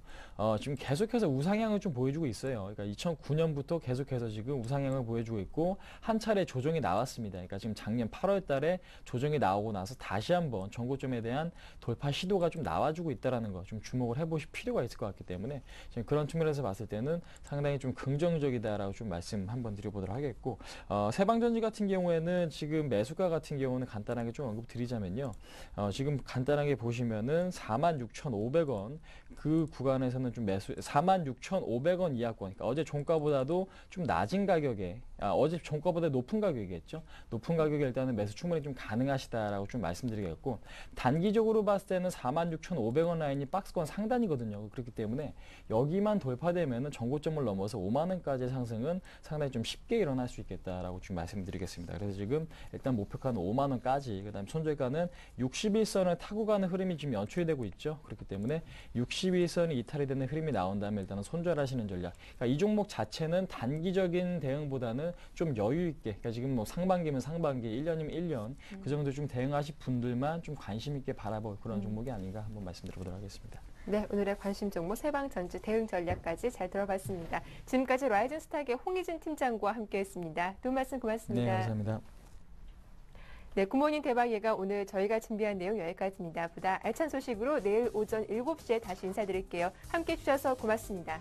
지금 계속해서 우상향을 좀 보여주고 있어요. 그러니까 2009년부터 계속해서 지금 우상향을 보여주고 있고 한 차례 조정이 나왔습니다. 그러니까 지금 작년 8월달에 조정이 나오고 나서 다시 한번 전고점에 대한 돌파 시도가 좀 나와주고 있다는 거 좀 주목을 해보실 필요가 있을 것 같기 때문에 지금 그런 측면에서 봤을 때는 상당히 좀 긍정적이다라고 좀 말씀 한번 드려보도록 하겠고 세방전지 같은 경우에는 지금 매수가 같은 경우는 간단하게 좀 언급드리자면요. 지금 간단하게 보시면은 46,500원 그 구간에서는 좀 46,500원 이하권 그러니까 어제 종가보다도 좀 낮은 가격에 어제 종가보다 높은 가격이겠죠. 높은 가격에 일단은 매수 충분히 좀 가능하시다라고 좀 말씀드리겠고 단기적으로 봤을 때는 46,500원 라인이 박스권 상단이거든요. 그렇기 때문에 여기만 돌파되면은 전고점을 넘어서 5만 원까지의 상승은 상당히 좀 쉽게 일어날 수 있겠다라고 지금 말씀드리겠습니다. 그래서 지금 일단 목표가는 5만 원까지 그다음 손절가는 61선을 타고 가는 흐름이 지금 연출이 되고 있죠. 그렇기 때문에 61선이 이탈이 되는 흐름이 나온다면 일단은 손절하시는 전략. 그러니까 이 종목 자체는 단기적인 대응보다는 좀 여유 있게 그러니까 지금 뭐 상반기면 상반기 1년이면 1년 그 정도 좀 대응하실 분들만 좀 관심 있게 바라볼 그런 종목이 아닌가 한번 말씀드려보도록 하겠습니다. 네, 오늘의 관심 종목 세방전지 대응 전략까지 잘 들어봤습니다. 지금까지 라이즌 스탁의 홍희진 팀장과 함께했습니다. 두 말씀 고맙습니다. 네, 감사합니다. 네, 굿모닝 대박예가 오늘 저희가 준비한 내용 여기까지입니다. 보다 알찬 소식으로 내일 오전 7시에 다시 인사드릴게요. 함께해 주셔서 고맙습니다.